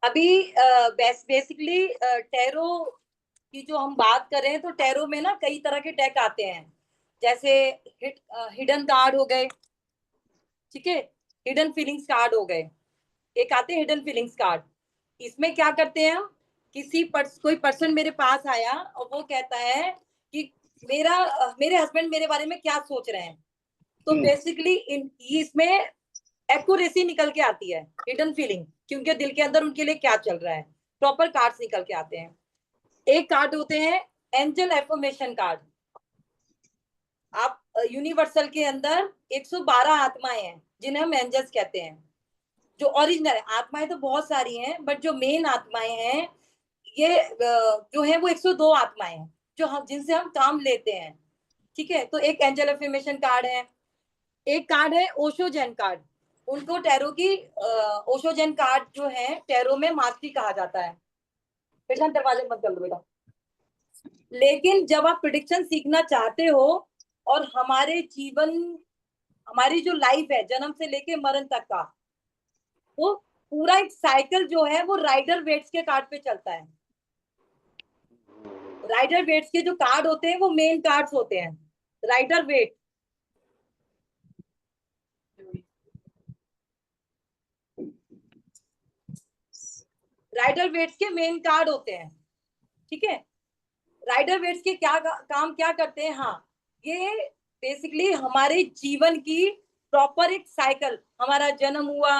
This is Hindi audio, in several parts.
अभी बेसिकली टैरो की जो हम बात करें तो टैरो में ना कई तरह के डेक आते हैं। जैसे हिडन कार्ड हो गए, ठीक है, हिडन फीलिंग्स कार्ड हो गए। एक आते हैं हिडन फीलिंग्स कार्ड। इसमें क्या करते हैं हम, कोई पर्सन मेरे पास आया और वो कहता है कि मेरे हस्बैंड मेरे बारे में क्या सोच रहे हैं। तो बेसिकली इसमें एक्यूरेसी निकल के आती है, हिडन फीलिंग, क्योंकि दिल के अंदर उनके लिए क्या चल रहा है, प्रॉपर कार्ड्स निकल के आते हैं। एक कार्ड होते हैं एंजल एफर्मेशन कार्ड। आप यूनिवर्सल के अंदर 112 आत्माएं हैं जिन्हें हम एंजल्स कहते हैं। जो ओरिजिनल आत्माएं तो बहुत सारी हैं, बट जो मेन आत्माएं हैं ये जो है वो 102 आत्माएं हैं जो हम जिनसे हम काम लेते हैं। ठीक है, तो एक एंजल एफर्मेशन कार्ड है। एक कार्ड है ओशो जैन कार्ड। उनको टैरो की ओशो जैन कार्ड जो है टैरो में मास्टरी कहा जाता है। बेटा दरवाजे मत कर दो बेटा। लेकिन जब आप प्रिडिक्शन सीखना चाहते हो और हमारी जो लाइफ है जन्म से लेके मरण तक का, वो पूरा एक साइकिल जो है वो राइडर वेट्स के कार्ड पे चलता है। राइडर वेट्स के जो कार्ड होते हैं वो मेन कार्ड्स होते हैं। राइडर वेट, राइडर वेट्स के मेन कार्ड होते हैं। ठीक है, राइडर वेट्स के काम क्या करते हैं, हाँ, ये बेसिकली हमारे जीवन की प्रॉपर एक साइकिल, हमारा जन्म हुआ,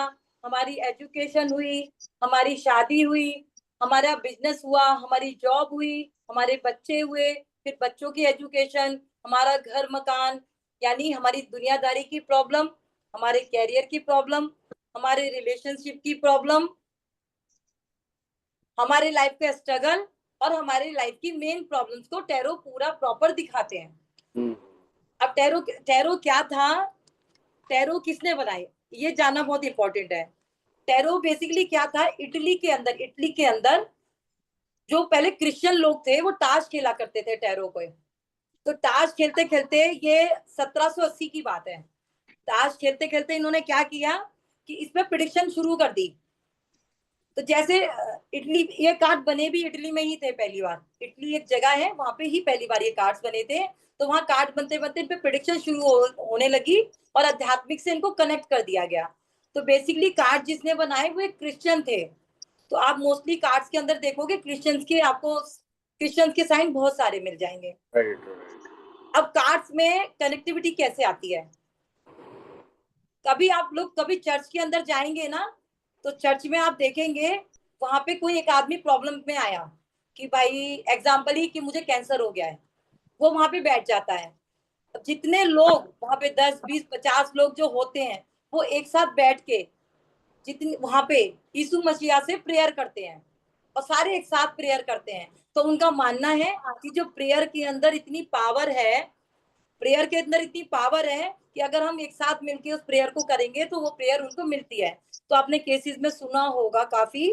हमारी एजुकेशन हुई, हमारी शादी हुई, हमारा बिजनेस हुआ, हमारी जॉब हुई, हमारे बच्चे हुए, फिर बच्चों की एजुकेशन, हमारा घर मकान, यानी हमारी दुनियादारी की प्रॉब्लम, हमारे कैरियर की प्रॉब्लम, हमारे रिलेशनशिप की प्रॉब्लम, हमारे लाइफ का स्ट्रगल और हमारे लाइफ की मेन प्रॉब्लम्स को टैरो पूरा प्रॉपर दिखाते हैं। अब टैरो टैरो क्या था, टैरो किसने बनाए, ये जानना बहुत इंपॉर्टेंट है। टैरो बेसिकली क्या था, इटली के अंदर जो पहले क्रिश्चियन लोग थे वो ताश खेला करते थे टैरो को। तो ताश खेलते खेलते, ये 1780 की बात है, ताश खेलते खेलते इन्होंने क्या किया कि इसमें प्रिडिक्शन शुरू कर दी। तो जैसे इटली, ये कार्ड बने भी इटली में ही थे पहली बार। इटली एक जगह है, वहां पे ही पहली बार ये कार्ड्स बने थे। तो वहां कार्ड बनते बनते इन पे प्रिडिक्शन होने लगी और आध्यात्मिक से इनको कनेक्ट कर दिया गया। तो बेसिकली कार्ड जिसने बनाए वो एक क्रिश्चियन थे। तो आप मोस्टली कार्ड्स के अंदर देखोगे क्रिश्चियंस के साइन बहुत सारे मिल जाएंगे। अब कार्ड्स में कनेक्टिविटी कैसे आती है, कभी आप लोग कभी चर्च के अंदर जाएंगे ना, तो चर्च में आप देखेंगे वहां पे कोई एक आदमी प्रॉब्लम में आया कि भाई एग्जाम्पल ही कि मुझे कैंसर हो गया है, वो वहां पे बैठ जाता है। अब जितने लोग वहां पे 10 20 50 लोग जो होते हैं वो एक साथ बैठ के जितनी वहां पे यीशु मसीहा से प्रेयर करते हैं और सारे एक साथ प्रेयर करते हैं। तो उनका मानना है कि जो प्रेयर के अंदर इतनी पावर है, प्रेयर के अंदर इतनी पावर है कि अगर हम एक साथ मिलके उस प्रेयर को करेंगे तो वो प्रेयर उनको मिलती है। तो आपने केसेस में सुना होगा काफी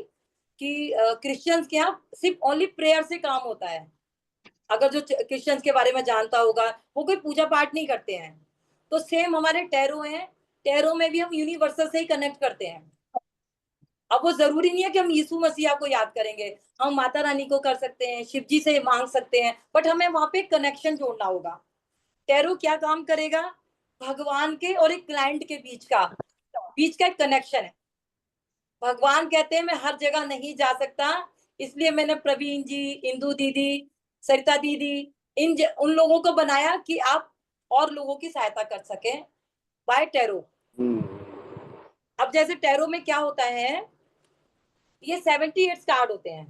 कि क्रिश्चियंस के यहाँ सिर्फ ओनली प्रेयर से काम होता है। अगर जो क्रिश्चियंस के बारे में जानता होगा, वो कोई पूजा पाठ नहीं करते हैं। तो सेम हमारे टैरो हैं, टैरो में भी हम यूनिवर्सल से ही कनेक्ट करते हैं। अब वो जरूरी नहीं है कि हम यीशु मसीहा को याद करेंगे, हम माता रानी को कर सकते हैं, शिव जी से मांग सकते हैं, बट हमें वहां पे कनेक्शन जोड़ना होगा। टैरो क्या काम करेगा, भगवान के और एक क्लाइंट के बीच का एक कनेक्शन है। भगवान कहते हैं मैं हर जगह नहीं जा सकता, इसलिए मैंने प्रवीण जी, इंदू दीदी, सरिता दीदी, उन लोगों को बनाया कि आप और लोगों की सहायता कर सकें बाय टैरो। अब जैसे टैरो में क्या होता है, ये 78 कार्ड होते हैं।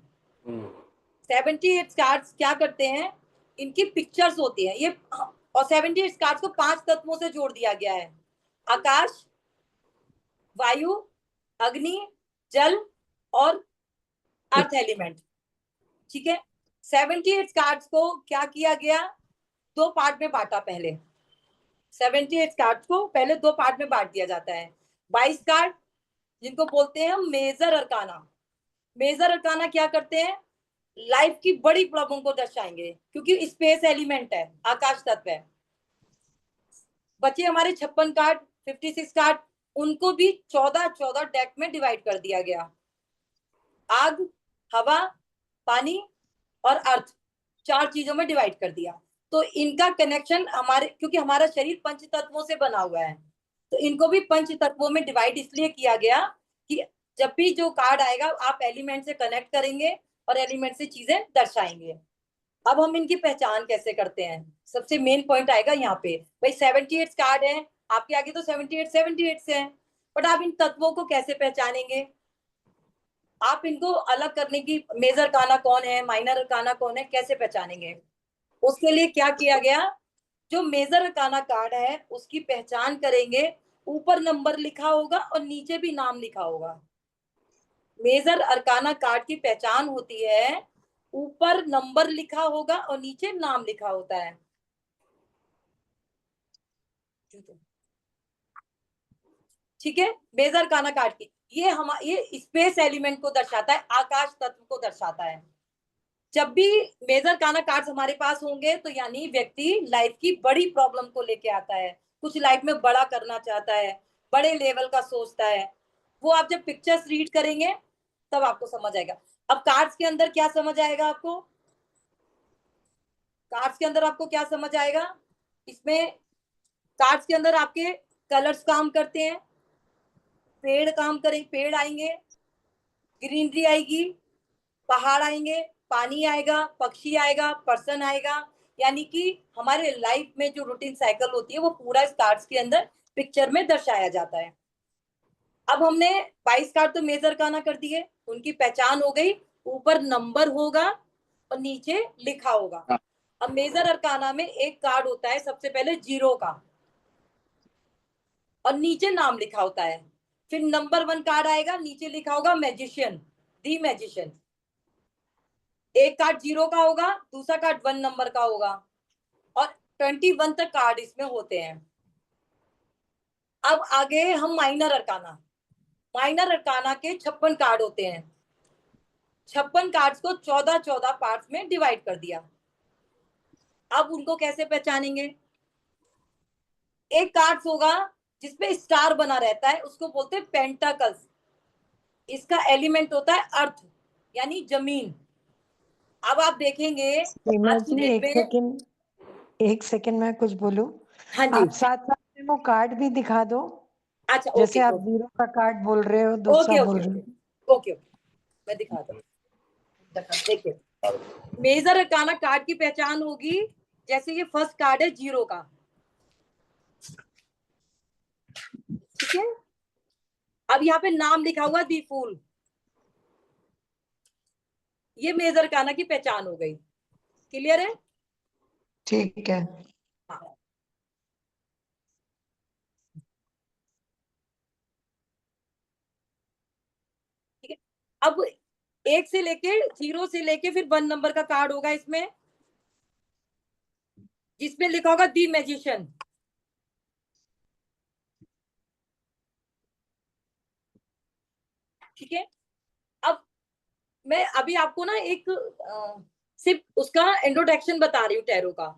78 कार्ड्स क्या करते हैं, इनकी पिक्चर्स होती हैं ये। और 78 कार्ड्स को 5 तत्वों से जोड़ दिया गया है, आकाश, वायु, अग्नि, जल और अर्थ एलिमेंट। ठीक है, 78 कार्ड्स को क्या किया गया, 2 पार्ट में बांटा पहले। 78 कार्ड्स को पहले 2 पार्ट में बांट दिया जाता है। 22 कार्ड जिनको बोलते हैं हम मेजर अरकाना। मेजर अरकाना क्या करते हैं, लाइफ की बड़ी प्रॉब्लम को दर्शाएंगे, क्योंकि स्पेस एलिमेंट है, आकाश तत्व है। बचे हमारे 56 कार्ड, 56 कार्ड, उनको भी 14 14 डेक में डिवाइड कर दिया गया। आग, हवा, पानी और अर्थ, 4 चीजों में डिवाइड कर दिया। तो इनका कनेक्शन हमारे, क्योंकि हमारा शरीर पंच तत्वों से बना हुआ है, तो इनको भी पंच तत्वों में डिवाइड इसलिए किया गया कि जब भी जो कार्ड आएगा आप एलिमेंट से कनेक्ट करेंगे और एलिमेंट से चीजें दर्शाएंगे। अब हम इनकी पहचान कैसे करते हैं, सबसे मेन पॉइंट आएगा यहाँ पे। भाई 78 कार्ड है आपके आगे, तो 78 से है, बट आप इन तत्वों को कैसे पहचानेंगे? आप इनको अलग करने की, मेजर काना कौन है, माइनर काना कौन है, कैसे पहचानेंगे? उसके लिए क्या किया गया, जो मेजर काना कार्ड है उसकी पहचान करेंगे, ऊपर नंबर लिखा होगा और नीचे भी नाम लिखा होगा। मेजर अरकाना कार्ड की पहचान होती है, ऊपर नंबर लिखा होगा और नीचे नाम लिखा होता है। ठीक है, मेजर अरकाना कार्ड की ये स्पेस एलिमेंट को दर्शाता है, आकाश तत्व को दर्शाता है। जब भी मेजर काना कार्ड्स हमारे पास होंगे तो यानी व्यक्ति लाइफ की बड़ी प्रॉब्लम को लेके आता है, कुछ लाइफ में बड़ा करना चाहता है, बड़े लेवल का सोचता है। वो आप जब पिक्चर्स रीड करेंगे तब आपको समझ आएगा। अब कार्ड्स के अंदर क्या समझ आएगा आपको? कार्ड्स के अंदर आपको क्या समझ आएगा? इसमें कार्ड्स के अंदर आपके कलर्स काम करते हैं, पेड़ काम करें, पेड़ आएंगे, ग्रीनरी आएगी, पहाड़ आएंगे, पानी आएगा, पक्षी आएगा, पर्सन आएगा, यानी कि हमारे लाइफ में जो रूटीन साइकिल होती है वो पूरा इस कार्ड्स के अंदर पिक्चर में दर्शाया जाता है। अब हमने 22 कार्ड तो मेजर काना कर दिए, उनकी पहचान हो गई, ऊपर नंबर होगा और नीचे लिखा होगा। अब मेजर अरकाना में एक कार्ड होता है सबसे पहले 0 का और नीचे नाम लिखा होता है। फिर नंबर 1 कार्ड आएगा, नीचे लिखा होगा मैजिशियन, दी मैजिशियन। एक कार्ड 0 का होगा, दूसरा कार्ड 1 नंबर का होगा और 21 तक कार्ड इसमें होते हैं। अब आगे हम माइनर अरकाना। माइनर अरकाना के 56 कार्ड होते हैं। 56 कार्ड्स को 14 पार्ट्स में डिवाइड कर दिया। अब उनको कैसे पहचानेंगे? एक कार्ड होगा जिसपे स्टार बना रहता है, उसको बोलते हैं पेंटाकल्स। इसका एलिमेंट होता है अर्थ, यानी जमीन। अब आप देखेंगे सीमा आज की जी, डेट में, एक सेकंड मैं कुछ बोलूं? हाँ जी, आप साथ साथ में वो कार्ड भी दिखा दो, अच्छा जैसे ओके आप 0 का कार्ड बोल रहे हो, दूसरा ओके बोल ओके रहे ओके हो। ओके, मैं दिखाता हूँ। देखिए, मेजर अरकाना कार्ड की पहचान होगी, जैसे ये फर्स्ट कार्ड है 0 का, ठीक है। अब यहाँ पे नाम लिखा हुआ दी फूल, ये मेजर अरकाना की पहचान हो गई। क्लियर है? ठीक है। हाँ, ठीक है। अब 1 से लेके 0 से लेके फिर 1 नंबर का कार्ड होगा इसमें, जिसमें लिखा होगा दी मैजिशियन। ठीक है। अब मैं अभी आपको ना एक सिर्फ उसका इंट्रोडक्शन बता रही हूँ टैरो का।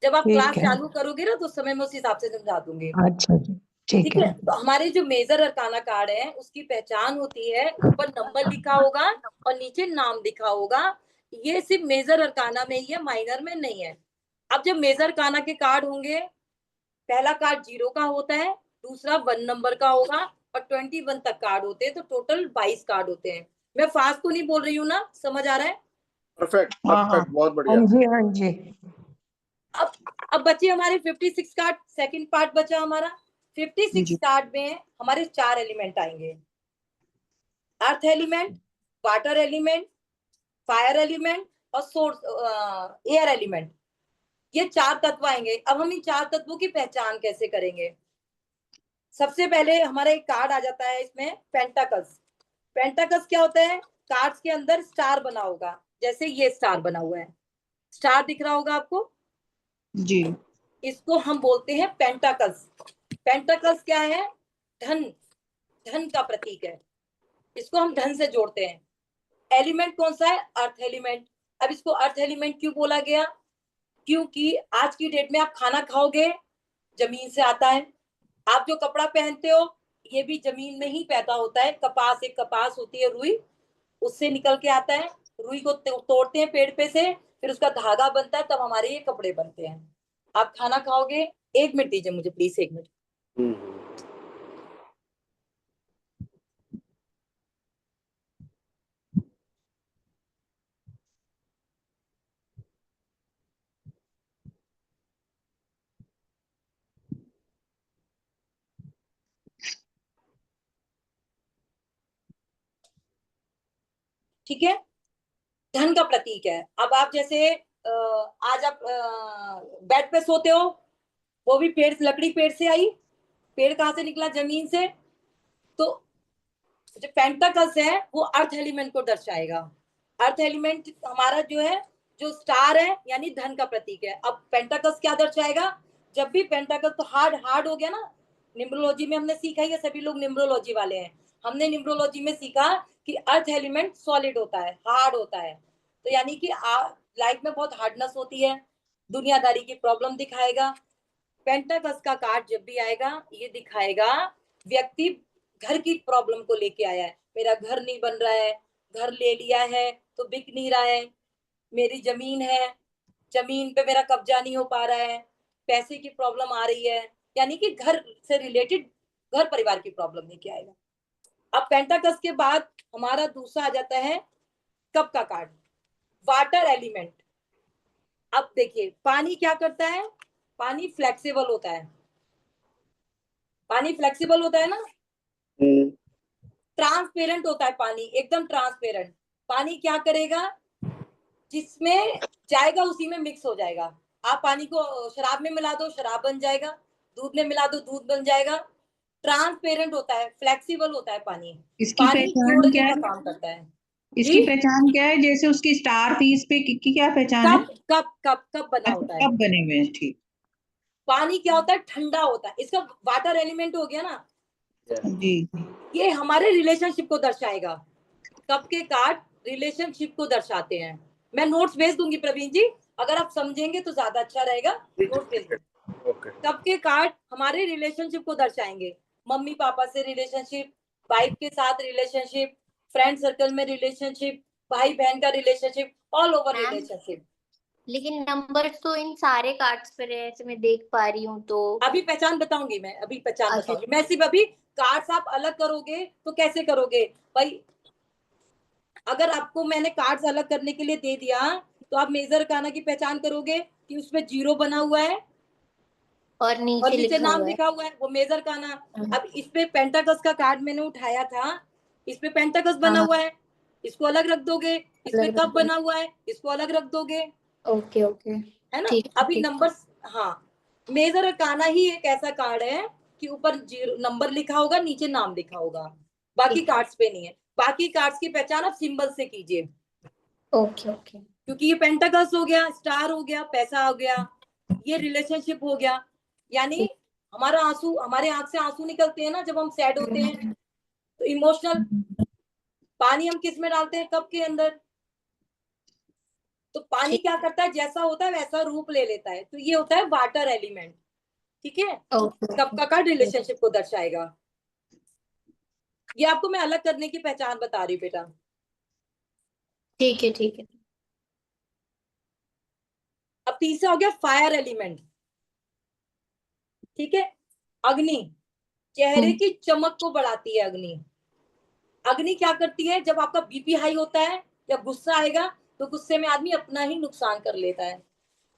जब आप क्लास ठीक है। चालू करोगे ना तो उस समय मैं उस हिसाब से समझा दूंगी। अच्छा जी, ठीक ठीक है। है, तो हमारे जो मेजर अरकाना कार्ड है उसकी पहचान होती है, ऊपर नंबर लिखा होगा और नीचे नाम लिखा होगा। ये सिर्फ मेजर अरकाना में ही है, माइनर में नहीं है। अब जब मेजर अरकाना के कार्ड होंगे, पहला कार्ड 0 का होता है, दूसरा 1 नंबर का होगा और 21 तक कार्ड होते हैं, तो टोटल 22 कार्ड होते हैं। मैं फास्ट तो नहीं बोल रही हूँ ना, समझ आ रहा है? परफेक्ट हाँ हाँ, परफेक्ट, बहुत हाँ बढ़िया। जी, हाँ जी। अब अब बचे हमारे 56 कार्ड, सेकंड पार्ट बचा हमारा। 56 जी, कार्ड में हमारे 4 एलिमेंट आएंगे, earth element, water element, fire element और सोर्स एयर एलिमेंट। ये 4 तत्व आएंगे। अब हम इन 4 तत्वों की पहचान कैसे करेंगे? सबसे पहले हमारा एक कार्ड आ जाता है इसमें, पेंटाकल्स। पेंटाकल्स क्या होता है? कार्ड्स के अंदर स्टार बना होगा, जैसे ये स्टार बना हुआ है, स्टार दिख रहा होगा आपको, जी। इसको हम बोलते हैं पेंटाकल्स। पेंटाकल्स क्या है? धन, धन का प्रतीक है, इसको हम धन से जोड़ते हैं। एलिमेंट कौन सा है? Earth element. अब इसको अर्थ एलिमेंट क्यों बोला गया? क्योंकि आज की डेट में आप खाना खाओगे, जमीन से आता है। आप जो कपड़ा पहनते हो ये भी जमीन में ही पैदा होता है। कपास, एक कपास होती है रुई, उससे निकल के आता है, रुई को तोड़ते हैं पेड़ पे से, फिर उसका धागा बनता है, तब हमारे ये कपड़े बनते हैं। आप खाना खाओगे, 1 मिनट दीजिए मुझे प्लीज, 1 मिनट। ठीक है, धन का प्रतीक है। अब आप जैसे आज आप बेड पे सोते हो, वो भी पेड़, लकड़ी पेड़ से आई, पेड़ कहाँ से निकला, जमीन से। तो जो पेंटाकल्स है वो अर्थ एलिमेंट को दर्शाएगा। अर्थ एलिमेंट हमारा जो है, जो स्टार है, यानी धन का प्रतीक है। अब पेंटाकल्स क्या दर्शाएगा, जब भी पेंटाकल्स, तो हार्ड हार्ड हो गया ना, न्यूमरोलॉजी में हमने सीखा है, सभी लोग न्यूमरोलॉजी वाले हैं, हमने न्यूमरोलॉजी में सीखा कि अर्थ एलिमेंट सॉलिड होता है, हार्ड होता है। तो यानी कि लाइफ में बहुत हार्डनेस होती है, दुनियादारी की प्रॉब्लम दिखाएगा। पेंटाकल्स का कार्ड जब भी आएगा, ये दिखाएगा व्यक्ति घर की प्रॉब्लम को लेके आया है, मेरा घर नहीं बन रहा है, घर ले लिया है तो बिक नहीं रहा है, मेरी जमीन है, जमीन पे मेरा कब्जा नहीं हो पा रहा है, पैसे की प्रॉब्लम आ रही है, यानी कि घर से रिलेटेड, घर परिवार की प्रॉब्लम लेके आएगा। अब पेंटाकल्स के बाद हमारा दूसरा आ जाता है कप का कार्ड, वाटर एलिमेंट। अब देखिए पानी क्या करता है, पानी फ्लेक्सिबल होता है, पानी फ्लेक्सिबल होता है ना, ट्रांसपेरेंट होता है पानी, एकदम ट्रांसपेरेंट। पानी क्या करेगा, जिसमें जाएगा उसी में मिक्स हो जाएगा। आप पानी को शराब में मिला दो, शराब बन जाएगा, दूध में मिला दो, दूध बन जाएगा। ट्रांसपेरेंट होता है, फ्लेक्सिबल होता है पानी, इसकी पानी पहचान जोड़ने क्या का है? काम करता है। इसकी जी, पहचान क्या है? जैसे उसकी स्टार थी, इस पे की क्या पहचान है? कप कप कप कप बना अच्छा, होता है। कब बने हुए हैं? ठीक। पानी क्या होता है, ठंडा होता है, इसका वाटर एलिमेंट हो गया ना, जी। ये हमारे रिलेशनशिप को दर्शाएगा। कप के कार्ड रिलेशनशिप को दर्शाते हैं। मैं नोट्स भेज दूंगी प्रवीण जी, अगर आप समझेंगे तो ज्यादा अच्छा रहेगा, नोट्स भेज दूंगी। कप के कार्ड हमारे रिलेशनशिप को दर्शाएंगे, मम्मी पापा से रिलेशनशिप, वाइफ के साथ रिलेशनशिप, फ्रेंड सर्कल में रिलेशनशिप, भाई बहन का relationship, all over ma'am relationship. लेकिन नंबर तो इन सारे कार्ड्स पर है, ऐसे मैं देख पा रही हूँ तो। अभी पहचान बताऊंगी मैं, अभी पहचान अच्छा। बताऊंगी मैं, सिर्फ अभी कार्ड्स आप अलग करोगे तो कैसे करोगे भाई, अगर आपको मैंने कार्ड्स अलग करने के लिए दे दिया, तो आप मेजर काना की पहचान करोगे कि उसमें 0 बना हुआ है और और नीचे नीचे लिखा नाम हुआ है। लिखा हुआ है, वो मेजर काना। अब इस पे पेंटाकस का कार्ड मैंने उठाया था, इस पे पेंटाकस बना हाँ, हुआ है, इसको अलग रख दोगे, इस पे अलग कप रख दो। बना हुआ है, इसको अलग रख दोगे, ओके ओके। है ना। ठीक अभी ठीक। नंबर, हाँ, मेजर काना ही एक ऐसा कार्ड है कि ऊपर 0 नंबर लिखा होगा, नीचे नाम लिखा होगा, बाकी ठीक। कार्ड्स पे नहीं है। बाकी कार्ड्स की पहचान आप सिंबल से कीजिए, ओके ओके। क्योंकि ये पेंटाकल्स हो गया, स्टार हो गया, पैसा हो गया, ये रिलेशनशिप हो गया। यानी ठीक। हमारा आंसू, हमारे आंख से आंसू निकलते हैं ना जब हम सैड होते हैं, तो इमोशनल, पानी हम किस में डालते हैं, कप के अंदर। तो पानी ठीक। क्या करता है, जैसा होता है वैसा रूप ले लेता है, तो ये होता है वाटर एलिमेंट। ठीक है, ओके कप का कार्ड रिलेशनशिप को दर्शाएगा। ये आपको मैं अलग करने की पहचान बता रही हूँ बेटा। ठीक है। ठीक है। अब तीसरा हो गया फायर एलिमेंट। ठीक है, अग्नि, चेहरे की चमक को बढ़ाती है अग्नि। अग्नि क्या करती है, जब आपका बीपी हाई होता है या गुस्सा आएगा, तो गुस्से में आदमी अपना ही नुकसान कर लेता है।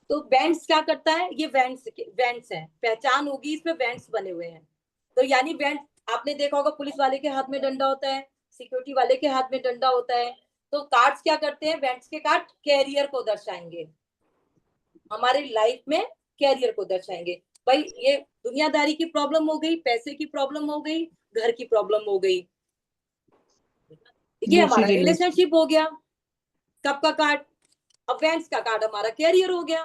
तो वेंट्स क्या करता है, ये वेंट्स वेंट्स है, पहचान होगी इसमें, वेंट्स बने हुए हैं। तो यानी वेंट, आपने देखा होगा पुलिस वाले के हाथ में डंडा होता है, सिक्योरिटी वाले के हाथ में डंडा होता है। तो कार्ड्स क्या करते हैं, वेंट्स के कार्ड कैरियर को दर्शाएंगे, हमारी लाइफ में कैरियर को दर्शाएंगे। भाई ये दुनियादारी की प्रॉब्लम हो गई, पैसे की प्रॉब्लम हो गई, घर की प्रॉब्लम हो गई, ये दूसरी हमारा रिलेशन। रिलेशनशिप हो गया, कब का कार्ड। अब वेंट्स का कार्ड हमारा कैरियर हो गया,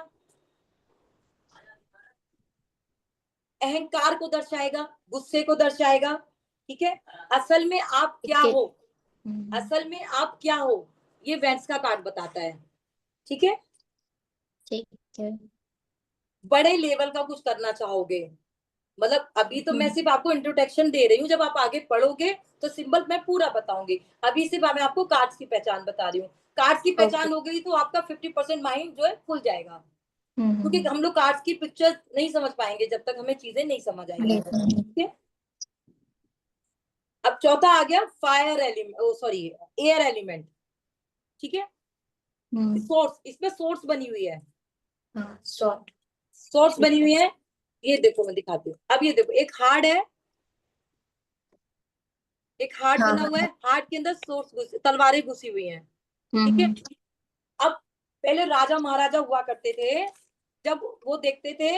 अहंकार को दर्शाएगा, गुस्से को दर्शाएगा। ठीक है, असल में आप क्या ठीक है। हो, असल में आप क्या हो, ये वेंट्स का कार्ड बताता है। ठीक है, ठीक है। बड़े लेवल का कुछ करना चाहोगे, मतलब अभी तो मैं सिर्फ आपको इंट्रोडक्शन दे रही हूँ, जब आप आगे पढ़ोगे तो सिंबल मैं पूरा बताऊंगी। अभी सिर्फ मैं आपको कार्ड्स की पहचान बता रही हूँ। कार्ड्स की पहचान हो गई तो आपका 50% माइंड जो है खुल जाएगा, क्योंकि हम लोग कार्ड्स की पिक्चर नहीं समझ पाएंगे जब तक हमें चीजें नहीं समझ आएंगी। ठीक है, अब चौथा आ गया fire element, sorry air element. ठीक है, सोर्स, इसमें सोर्स बनी हुई है, सोर्स बनी हुई है। ये देखो मैं दिखाती हूँ। अब ये देखो, एक हार्ड है, एक हार्ट बना हुआ है, हार्ट के अंदर सोर्स तलवारें घुसी हुई हैं। ठीक है, अब पहले राजा महाराजा हुआ करते थे, जब वो देखते थे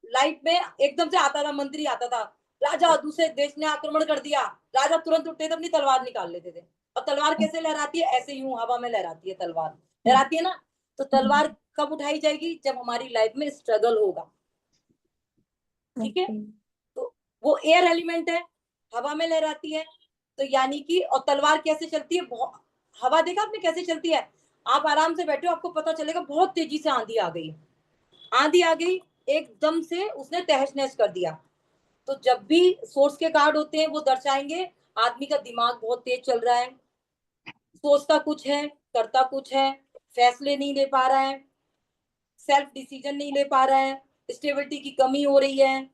लाइफ में एकदम से आता था, मंत्री आता था, राजा दूसरे देश ने आक्रमण कर दिया, राजा तुरंत उठते थे, अपनी तलवार निकाल लेते थे। और तलवार कैसे लहराती है? ऐसे यूं हवा में लहराती है तलवार, लहराती है ना। तो तलवार कब उठाई जाएगी? जब हमारी लाइफ में स्ट्रगल होगा। ठीक है, तो वो एयर एलिमेंट है, हवा में लहराती है। तो यानी कि, और तलवार कैसे चलती है? हवा देखा आपने कैसे चलती है? आप आराम से बैठे हो, आपको पता चलेगा बहुत तेजी से आंधी आ गई, आंधी आ गई, एकदम से उसने तहस नहस कर दिया। तो जब भी सोर्स के कार्ड होते हैं वो दर्शाएंगे आदमी का दिमाग बहुत तेज चल रहा है, सोचता कुछ है, करता कुछ है, फैसले नहीं ले पा रहा है, सेल्फ डिसीजन नहीं ले पा रहा है, स्टेबिलिटी की कमी हो रही है।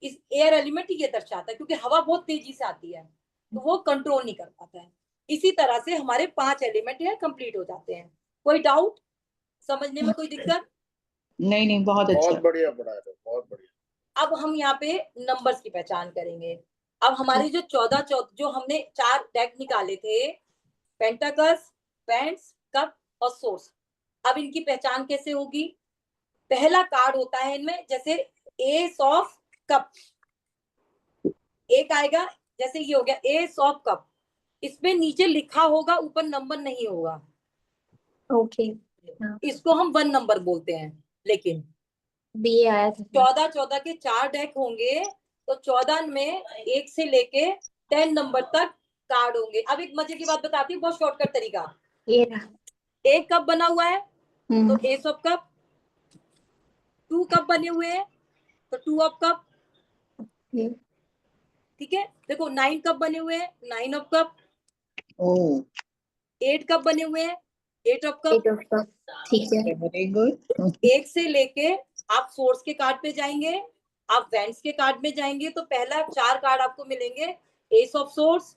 इस एयर एलिमेंट ही ये दर्शाता है, क्योंकि हवा बहुत तेजी से आती है तो वो कंट्रोल नहीं कर पाता है। इसी तरह से हमारे 5 एलिमेंट है कंप्लीट हो जाते हैं। कोई डाउट, समझने में कोई दिक्कत? नहीं नहीं, बहुत अच्छा, बहुत बढ़िया पढ़ा है, बहुत बढ़िया। अब हम यहाँ पे नंबर्स की पहचान करेंगे। अब हमारे जो 14 जो हमने 4 डेक निकाले थे, पेंटाकल्स, पेंट्स, कप और सोर्स, अब इनकी पहचान कैसे होगी? पहला कार्ड होता है इनमें, जैसे एस ऑफ कप, एक आएगा, जैसे ये हो गया एस ऑफ कप, इसमें नीचे लिखा होगा, ऊपर नंबर नहीं होगा। ओके, इसको हम 1 नंबर बोलते हैं। लेकिन बी आया था। 14 के 4 डेक होंगे, तो 14 में 1 से लेके 10 नंबर तक कार्ड होंगे। अब एक मजे की बात बताती हूँ, बहुत शॉर्टकट तरीका। ये रहा। एक कप बना हुआ है तो एस ऑफ कप, 2 कप बने हुए हैं तो 2 ऑफ कप। ठीक है, देखो 9 कप बने हुए हैं, 9 ऑफ कप। ओ 8 कप बने हुए हैं, 8 ऑफ कप। ठीक है, वेरी गुड। एक से लेके आप सोर्स के कार्ड पे जाएंगे, आप वेंट्स के कार्ड में जाएंगे, तो पहला 4 कार्ड आपको मिलेंगे, S of source,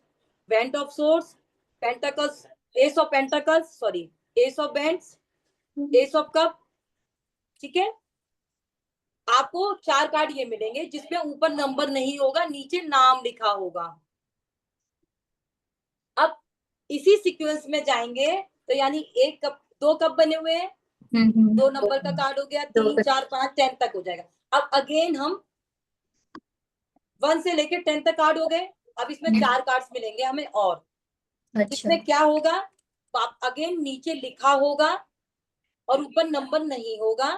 went of source, pentacles, S of pentacles, sorry S of vents, S of cup. ठीक है, आपको 4 कार्ड ये मिलेंगे जिसमें ऊपर नंबर नहीं होगा, नीचे नाम लिखा होगा। अब इसी सीक्वेंस में जाएंगे, तो यानी 1 कप, 2 कप बने हुए हैं, 2 नंबर का कार्ड हो गया, 3 4 5 10 तक हो जाएगा। अब अगेन हम 1 से लेके 10 तक कार्ड हो गए। अब इसमें 4 कार्ड्स मिलेंगे हमें, और इसमें क्या होगा? अगेन नीचे लिखा होगा और ऊपर नंबर नहीं होगा।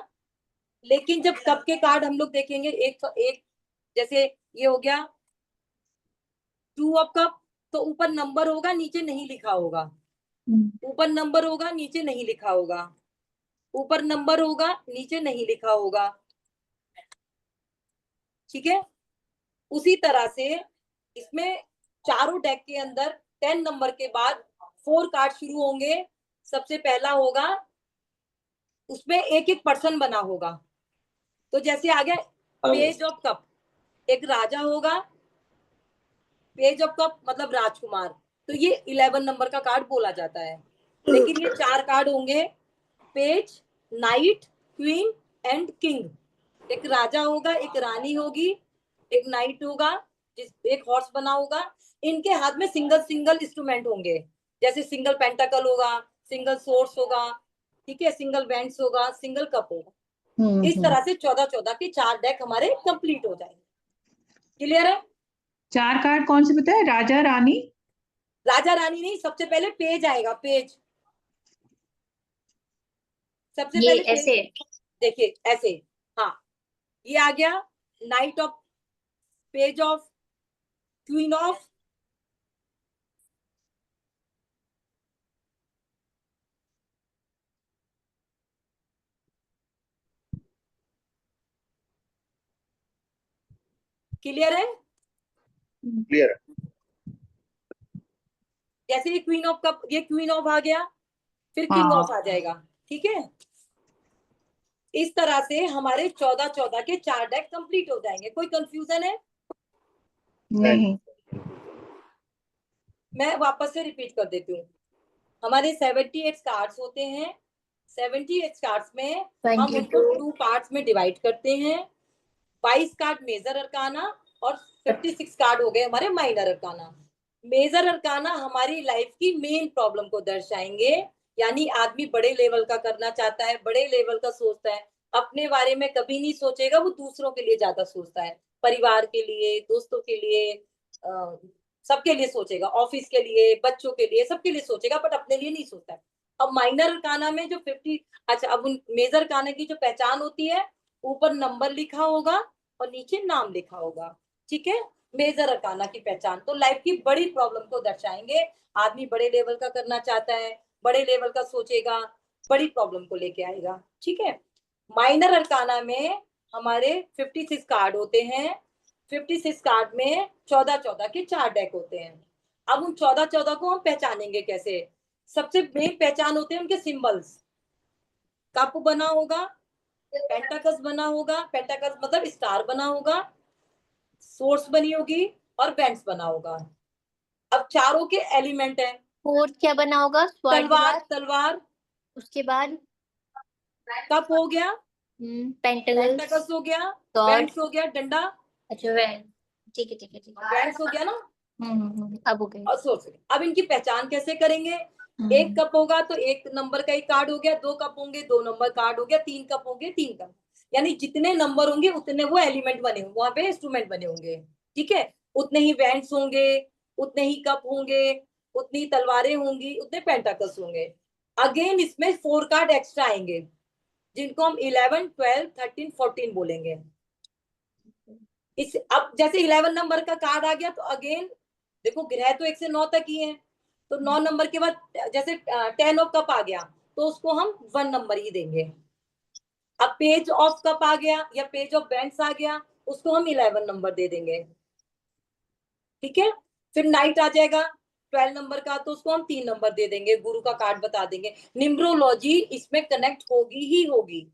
लेकिन जब कप के कार्ड हम लोग देखेंगे, एक जैसे ये हो गया 2 ऑफ कप, तो ऊपर नंबर होगा, नीचे नहीं लिखा होगा, ऊपर नंबर होगा, नीचे नहीं लिखा होगा, ऊपर नंबर होगा, नीचे नहीं लिखा होगा। ठीक है, उसी तरह से इसमें चारों डेक के अंदर 10 नंबर के बाद 4 कार्ड शुरू होंगे। सबसे पहला होगा, उसमें एक एक पर्सन बना होगा। तो जैसे आ गया पेज ऑफ कप, एक राजा होगा, पेज ऑफ कप मतलब राजकुमार, तो ये 11 नंबर का कार्ड बोला जाता है। लेकिन ये 4 कार्ड होंगे, page, night, queen and king. एक राजा होगा, एक रानी होगी, एक नाइट होगा, एक हॉर्स बना होगा। इनके हाथ में सिंगल सिंगल इंस्ट्रूमेंट होंगे, जैसे सिंगल पेंटाकल होगा, सिंगल सोर्स होगा, ठीक है, सिंगल वेंट्स होगा, सिंगल कप होगा। इस तरह से 14 के 4 डेक हमारे कंप्लीट हो जाएंगे। क्लियर है? 4 कार्ड कौन से बताए? राजा रानी? राजा रानी नहीं, सबसे पहले पेज आएगा, पेज सबसे ये पहले ऐसे। देखिए ऐसे, हाँ, ये आ गया night of, page of, queen of, clear है? क्लियर है। जैसे ये क्वीन ऑफ कप, ये क्वीन ऑफ आ गया, फिर किंग हाँ। ऑफ आ जाएगा, ठीक है। इस तरह से हमारे 14 के 4 डेक कंप्लीट हो जाएंगे। कोई कंफ्यूजन है? नहीं। मैं वापस से रिपीट कर देती हूँ। हमारे 78 कार्ड्स होते हैं। 78 कार्ड्स में हम 22 उनको 2 पार्ट्स में डिवाइड करते हैं। 22 कार्ड मेजर अरकाना और 56 कार्ड हो गए हमारे माइनर अरकाना। मेजर अरकाना हमारी लाइफ की मेन प्रॉब्लम को दर्शाएंगे, यानी आदमी बड़े लेवल का करना चाहता है, बड़े लेवल का सोचता है, अपने बारे में कभी नहीं सोचेगा, वो दूसरों के लिए ज्यादा सोचता है, परिवार के लिए, दोस्तों के लिए, सबके लिए सोचेगा, ऑफिस के लिए, बच्चों के लिए, सबके लिए सोचेगा, बट अपने लिए नहीं सोचता है। अब माइनर अरकाना में जो 50, अच्छा, अब उन मेजर अरकाना की जो पहचान होती है, ऊपर नंबर लिखा होगा और नीचे नाम लिखा होगा, ठीक है। मेजर अरकाना की पहचान तो लाइफ की बड़ी प्रॉब्लम को दर्शाएंगे। आदमी बड़े लेवल का करना चाहता है, बड़े लेवल का सोचेगा, बड़ी प्रॉब्लम को लेके आएगा, ठीक है। माइनर अरकाना में हमारे 56 कार्ड होते हैं। 56 कार्ड में 14 के 4 डेक होते हैं। अब उन 14 को हम पहचानेंगे कैसे? सबसे मेन पहचान होते हैं उनके सिंबल्स। कप बना होगा, पेंटाकस बना होगा, पेंटाकस मतलब स्टार बना होगा, सोर्स बनी होगी और बेंट्स बना होगा। अब चारों के एलिमेंट हैं। फोर्थ क्या बना होगा? स्वॉर्ड के तलवार, बाद? तलवार, उसके बाद कप हो गया, पेंटाकल्स, पेंटाकस हो गया, स्वॉर्ड। बेंट्स हो गया, डंडा, अच्छा वैन, ठीक है ठीक है ठीक है। बेंट्स हो गया ना, अब हो गए। और सोर्स हो गया। अब इनकी पहचान कैसे करेंगे? एक कप होगा तो एक नंबर का एक कार्ड हो गया, 2 कप होंगे 2 नंबर कार्ड हो गया, 3 कप होंगे 3 कप, यानी जितने नंबर होंगे उतने वो एलिमेंट बने होंगे, वहां पे इंस्ट्रूमेंट बने होंगे, ठीक है। उतने ही बैंड्स होंगे, उतने ही कप होंगे, उतनी तलवारें होंगी, उतने पेंटाकल्स होंगे। अगेन इसमें 4 कार्ड एक्स्ट्रा आएंगे, जिनको हम 11, 12, 13, 14 बोलेंगे। इस अब जैसे 11 नंबर का कार्ड आ गया तो अगेन देखो, ग्रह तो 1 से 9 तक ही है, तो 9 नंबर के बाद जैसे 10 ऑफ कप आ गया तो उसको हम 1 नंबर ही देंगे। अब पेज ऑफ कप आ गया या पेज ऑफ बैंड्स आ गया, उसको हम 11 नंबर दे देंगे, ठीक है। फिर नाइट आ जाएगा 12 नंबर का, तो उसको हम 3 नंबर दे देंगे, गुरु का कार्ड बता देंगे। न्यूमरोलॉजी इसमें कनेक्ट होगी ही होगी।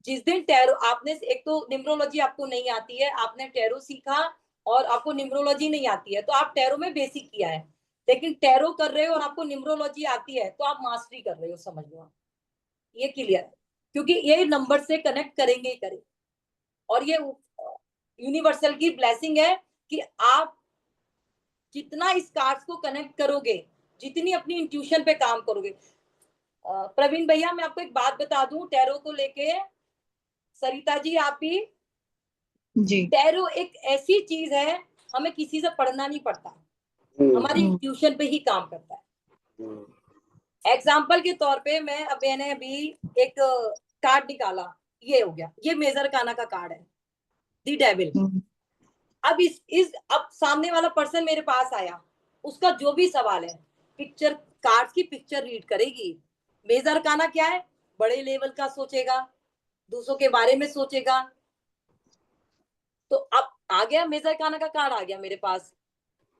जिस दिन टैरो आपने, एक तो न्यूमरोलॉजी आपको नहीं आती है, आपने टैरो सीखा और आपको न्यूमरोलॉजी नहीं आती है, तो आप टैरो में बेसिक किया है, लेकिन टैरो कर रहे हो और आपको न्यूमरोलॉजी आती है तो आप मास्टरी कर रहे हो, समझ लो आप। ये क्लियर है, क्योंकि ये नंबर से कनेक्ट करेंगे ही करेंगे। और ये यूनिवर्सल की ब्लेसिंग है कि आप जितना इस कार्ड्स को कनेक्ट करोगे, जितनी अपनी इंट्यूशन पे काम करोगे। प्रवीण भैया, मैं आपको एक बात बता दूं टैरो को लेके, सरिता जी आप भी जी। टैरो एक ऐसी चीज है, हमें किसी से पढ़ना नहीं पड़ता, हमारी इंट्यूशन पे ही काम करता है। एग्जाम्पल के तौर पे मैंने अभी एक कार्ड निकाला, ये हो गया, ये मेजर काना का कार्ड है, दी डेविल। अब अब सामने वाला पर्सन मेरे पास आया, उसका जो भी सवाल है, पिक्चर, कार्ड की पिक्चर रीड करेगी। मेजर काना क्या है? बड़े लेवल का सोचेगा, दूसरों के बारे में सोचेगा। तो अब आ गया मेजर काना का कार्ड, आ गया मेरे पास,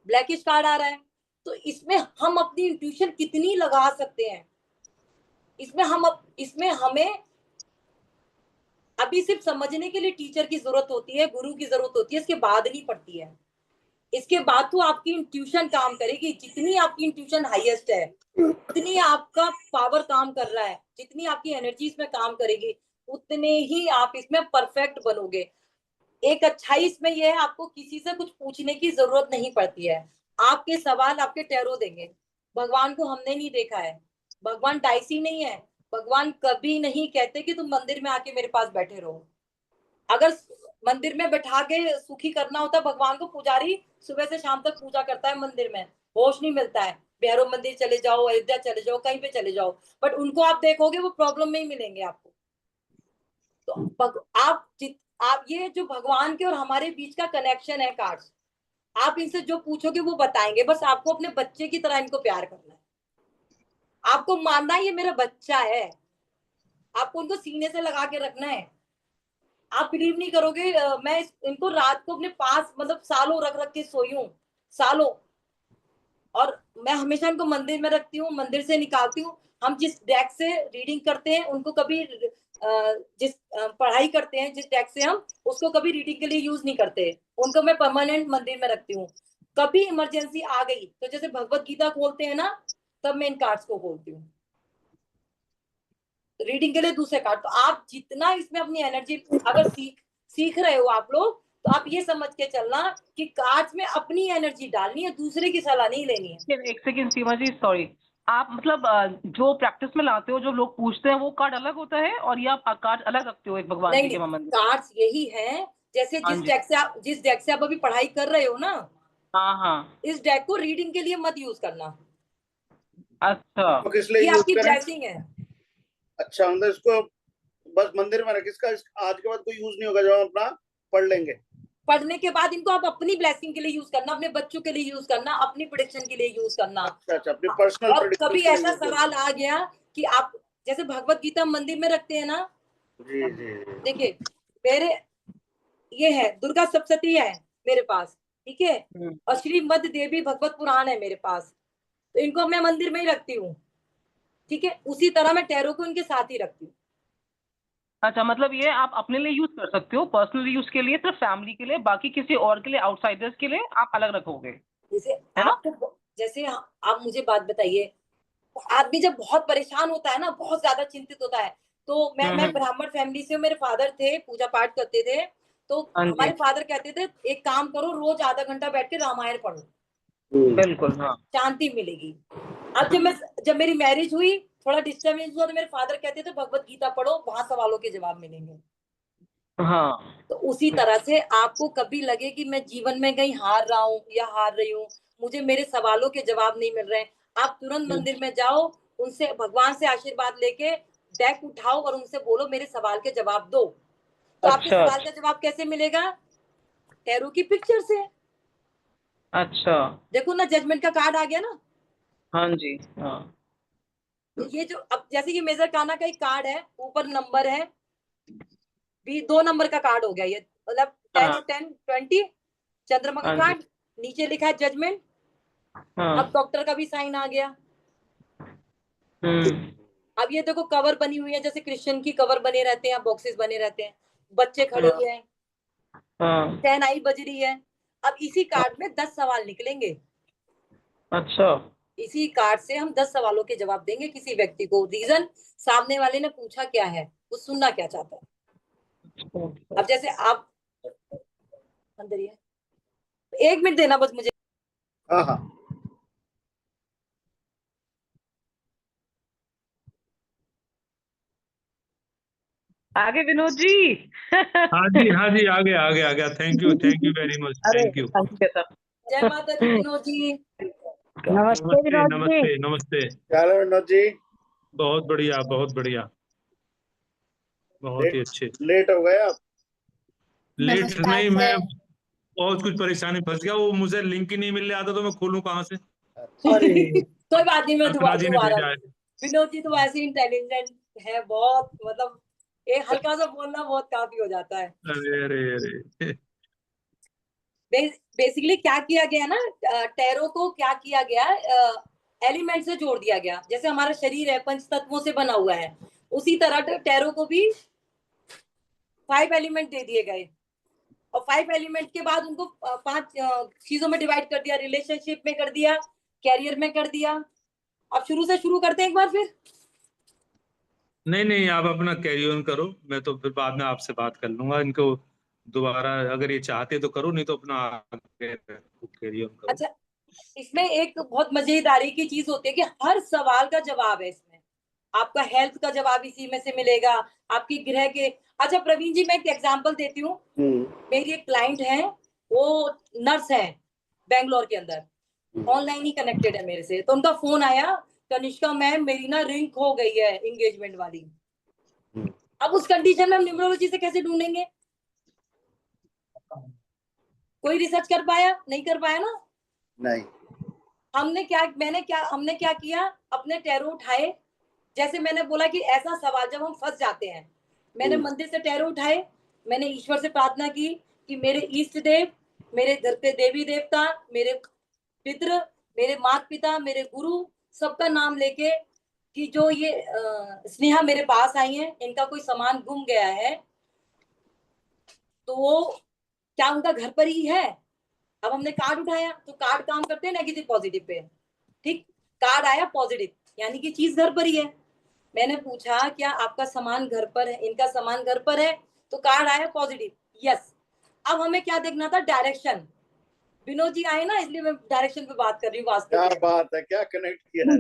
ब्लैकिश कार्ड आ रहा है। तो इसमें हम अपनी इंट्यूशन कितनी लगा सकते हैं, इसमें हमें अभी सिर्फ समझने के लिए टीचर की जरूरत होती है, गुरु की जरूरत होती है, इसके बाद नहीं पड़ती है। इसके बाद तो आपकी इंट्यूशन काम करेगी। जितनी आपकी इंट्यूशन हाईएस्ट है, उतनी आपका पावर काम कर रहा है, जितनी आपकी एनर्जी इसमें काम करेगी, उतने ही आप इसमें परफेक्ट बनोगे। एक अच्छाई इसमें यह है, आपको किसी से कुछ पूछने की जरूरत नहीं पड़ती है, आपके सवाल आपके टैरो देंगे। भगवान को हमने नहीं देखा है, भगवान डाइसी नहीं है, भगवान कभी नहीं कहते कि तुम मंदिर में आके मेरे पास बैठे रहो। अगर मंदिर में बैठा के सुखी करना होता भगवान को, पुजारी सुबह से शाम तक पूजा करता है मंदिर में, होश नहीं मिलता है, भैरव मंदिर चले जाओ, अयोध्या चले जाओ, कहीं पे चले जाओ, बट उनको आप देखोगे वो प्रॉब्लम में ही मिलेंगे आपको। तो आप ये जो भगवान के और हमारे बीच का कनेक्शन है कार्ड्स, आप इनसे जो पूछोगे वो बताएंगे। बस आपको अपने बच्चे की तरह इनको प्यार करना है, आपको मानना ये मेरा बच्चा है, आपको उनको सीने से लगा के रखना है, आप बिलीव नहीं करोगे, मैं इनको रात को अपने पास मतलब सालों रख रख के सोई हूँ, सालों। और मैं हमेशा इनको मंदिर में रखती हूँ, मंदिर से निकालती हूँ। हम जिस डेक से रीडिंग करते हैं उनको कभी जिस पढ़ाई करते हैं जिस डेक से हम उसको कभी रीडिंग के लिए यूज नहीं करते, उनको मैं परमानेंट मंदिर में रखती हूँ। कभी इमरजेंसी आ गई तो जैसे भगवत गीता खोलते हैं ना, तब मैं इन कार्ड्स को खोलती हूँ रीडिंग के लिए दूसरे कार्ड। तो आप जितना इसमें अपनी एनर्जी अगर सीख रहे हो आप लोग, तो आप ये समझ के चलना कि कार्ड्स में अपनी एनर्जी डालनी है, दूसरे की सलाह नहीं लेनी है। एक सेकंड सीमा जी, सॉरी, आप मतलब जो प्रैक्टिस में लाते हो, जो लोग पूछते हैं, वो कार्ड अलग होता है और ये आप कार्ड अलग रखते हो एक भगवान नहीं जी के नहीं, मंदिर? कार्ड्स यही है, जैसे हाँ जी। जिस डेक से आप अभी पढ़ाई कर रहे हो ना, हाँ हाँ। इस डेक को रीडिंग के लिए मत यूज करना। अच्छा, तो किस लिए ये यूज आपकी करें? ब्लेसिंग है। अच्छा, मतलब इसको बस मंदिर में रख, इसका आज के बाद कोई यूज नहीं होगा, जब हम अपना पढ़ लेंगे। पढ़ने के बाद इनको आप अपनी ब्लेसिंग के लिए यूज करना, अपने बच्चों के लिए यूज करना, अपनी प्रोटेक्शन के लिए यूज करना। अच्छा अच्छा, अपनी पर्सनल और कभी ऐसा सवाल आ गया कि आप जैसे भगवत गीता मंदिर में रखते हैं ना, जी जी जी। देखिए मेरे ये है दुर्गा सप्तशती है मेरे पास, ठीक है, और श्रीमद देवी भगवत पुराण है मेरे पास, तो इनको मैं मंदिर में ही रखती हूँ, ठीक है। उसी तरह मैं टैरो को इनके साथ ही रखती हूँ। अच्छा, मतलब ये आप अपने लिए यूज कर सकते हो, पर्सनल यूज के लिए, सिर्फ फैमिली के लिए, बाकी किसी और के लिए, आउटसाइडर्स के लिए आप अलग रखोगे, जैसे है ना? आपको जैसे आप मुझे बात बताइए, आदमी जब बहुत परेशान होता है ना, बहुत ज्यादा चिंतित होता है, तो मैं ब्राह्मण फैमिली से हूँ, मेरे फादर थे पूजा पाठ करते थे, तो हाँ जी, हमारे फादर कहते थे एक काम करो, रोज आधा घंटा बैठ के रामायण पढ़ो, बिल्कुल, हाँ। शांति मिलेगी। अब जब मेरी मैरिज हुई, थोड़ा डिस्टर्बेंस हुआ, तो मेरे फादर कहते थे भगवत गीता पढ़ो, वहां सवालों के जवाब मिलेंगे। हाँ, तो उसी तरह से आपको कभी लगे कि मैं जीवन में कहीं हार रहा हूँ या हार रही हूँ, मुझे मेरे सवालों के जवाब नहीं मिल रहे हैं, आप तुरंत मंदिर में जाओ, उनसे भगवान से आशीर्वाद लेके डेक उठाओ और उनसे बोलो मेरे सवाल के जवाब दो। तो आपके अच्छा सवाल का जवाब कैसे मिलेगा? टैरो की पिक्चर से। अच्छा, देखो ना, जजमेंट का कार्ड आ गया ना। हाँ जी, हाँ। तो ये जो अब जैसे ये मेजर काना का एक कार्ड है, ऊपर नंबर है, भी 2 नंबर का कार्ड हो गया ये, मतलब 10 हाँ, और 10 20, चंद्रमा का हाँ जी, कार्ड, नीचे लिखा है जजमेंट। अब हाँ। डॉक्टर का भी साइन आ गया। अब ये देखो कवर बनी हुई है, जैसे क्रिश्चियन की कवर बने रहते हैं, बॉक्सेस बने रहते हैं, बच्चे खड़े हाँ, हुए हैं, हाँ। शहनाई बज रही है। अब इसी कार्ड में 10 सवाल निकलेंगे, अच्छा, इसी कार्ड से हम 10 सवालों के जवाब देंगे किसी व्यक्ति को। रीजन, सामने वाले ने पूछा क्या है, वो सुनना क्या चाहता है। अब जैसे आप अंदर ही है, 1 मिनट देना बस मुझे। हाँ हाँ। आगे विनोद जी। हाँ जी हाँ जी, आ गया। थैंक यू वेरी मच, अरे थैंक यू। जय माता दी विनोद जी। नमस्ते नमस्ते नमस्ते। क्या हाल है विनोद जी? बहुत बढ़िया बहुत बढ़िया, बहुत ही अच्छे। लेट हो गए आप? लेट नमस्कार नहीं, मैं सर। बहुत कुछ परेशानी फंस गया, वो मुझे लिंक ही नहीं मिल रहा था, तो मैं खोलूं कहाँ से? अरे कोई बात नहीं, मैं कल्पना जी ने दोबारा भेजा है। विनोद जी तो वैसे इंटेलिजेंट है बहुत, मतलब एक हल्का सा बोलना बहुत काफी हो जाता है। अरे अरे अरे। बेसिकली क्या किया गया ना, टैरो को क्या किया गया, एलिमेंट से जोड़ दिया गया। जैसे हमारा शरीर है पंच तत्वों से बना हुआ है, उसी तरह टैरो को भी 5 एलिमेंट दे दिए गए, और 5 एलिमेंट के बाद उनको 5 चीजों में डिवाइड कर दिया, रिलेशनशिप में कर दिया, कैरियर में कर दिया। अब शुरू से शुरू करते हैं एक बार फिर। नहीं, आप अपना कैरी ऑन करो, मैं तो फिर बाद में आपसे बात कर लूंगा इनको दोबारा, अगर ये चाहते तो करो, नहीं तो अपना आगे कैरी ऑन करो। अच्छा, इसमें एक बहुत मजेदारी की चीज होती है कि हर सवाल का जवाब है इसमें। आपका हेल्थ का जवाब इसी में से मिलेगा, आपकी ग्रह के। अच्छा प्रवीण जी, मैं एक एग्जांपल देती हूँ। मेरी एक क्लाइंट है, वो नर्स है बेंगलोर के अंदर, ऑनलाइन ही कनेक्टेड है मेरे से। तो उनका फोन आया, कनिष्का मैम मेरी ना रिंग खो गई है एंगेजमेंट वाली। अब उस कंडीशन में हम न्यूमरोलॉजी से कैसे ढूंढेंगे? कोई रिसर्च कर पाया? नहीं कर पाया ना। नहीं। हमने क्या किया, अपने टैरो उठाए। जैसे मैंने बोला कि ऐसा सवाल जब हम फंस जाते हैं, मैंने मंदिर से टैरो उठाए, मैंने ईश्वर से प्रार्थना की कि मेरे इष्ट देव, मेरे घर पे देवी देवता, मेरे पितृ, मेरे माता पिता, मेरे गुरु, सबका नाम लेके कि जो ये स्नेहा मेरे पास आई है, इनका कोई सामान गुम गया है, तो वो क्या उनका घर पर ही है। अब हमने कार्ड उठाया तो कार्ड काम करते हैं नेगेटिव पॉजिटिव पे, ठीक। कार्ड आया पॉजिटिव, यानी कि चीज घर पर ही है। मैंने पूछा क्या आपका सामान घर पर है, इनका सामान घर पर है, तो कार्ड आया पॉजिटिव, यस। अब हमें क्या देखना था, डायरेक्शन। विनोद जी आए ना, इसलिए मैं डायरेक्शन पे बात कर रही हूँ वास्तव क्या में। बात है, क्या कनेक्ट किया है।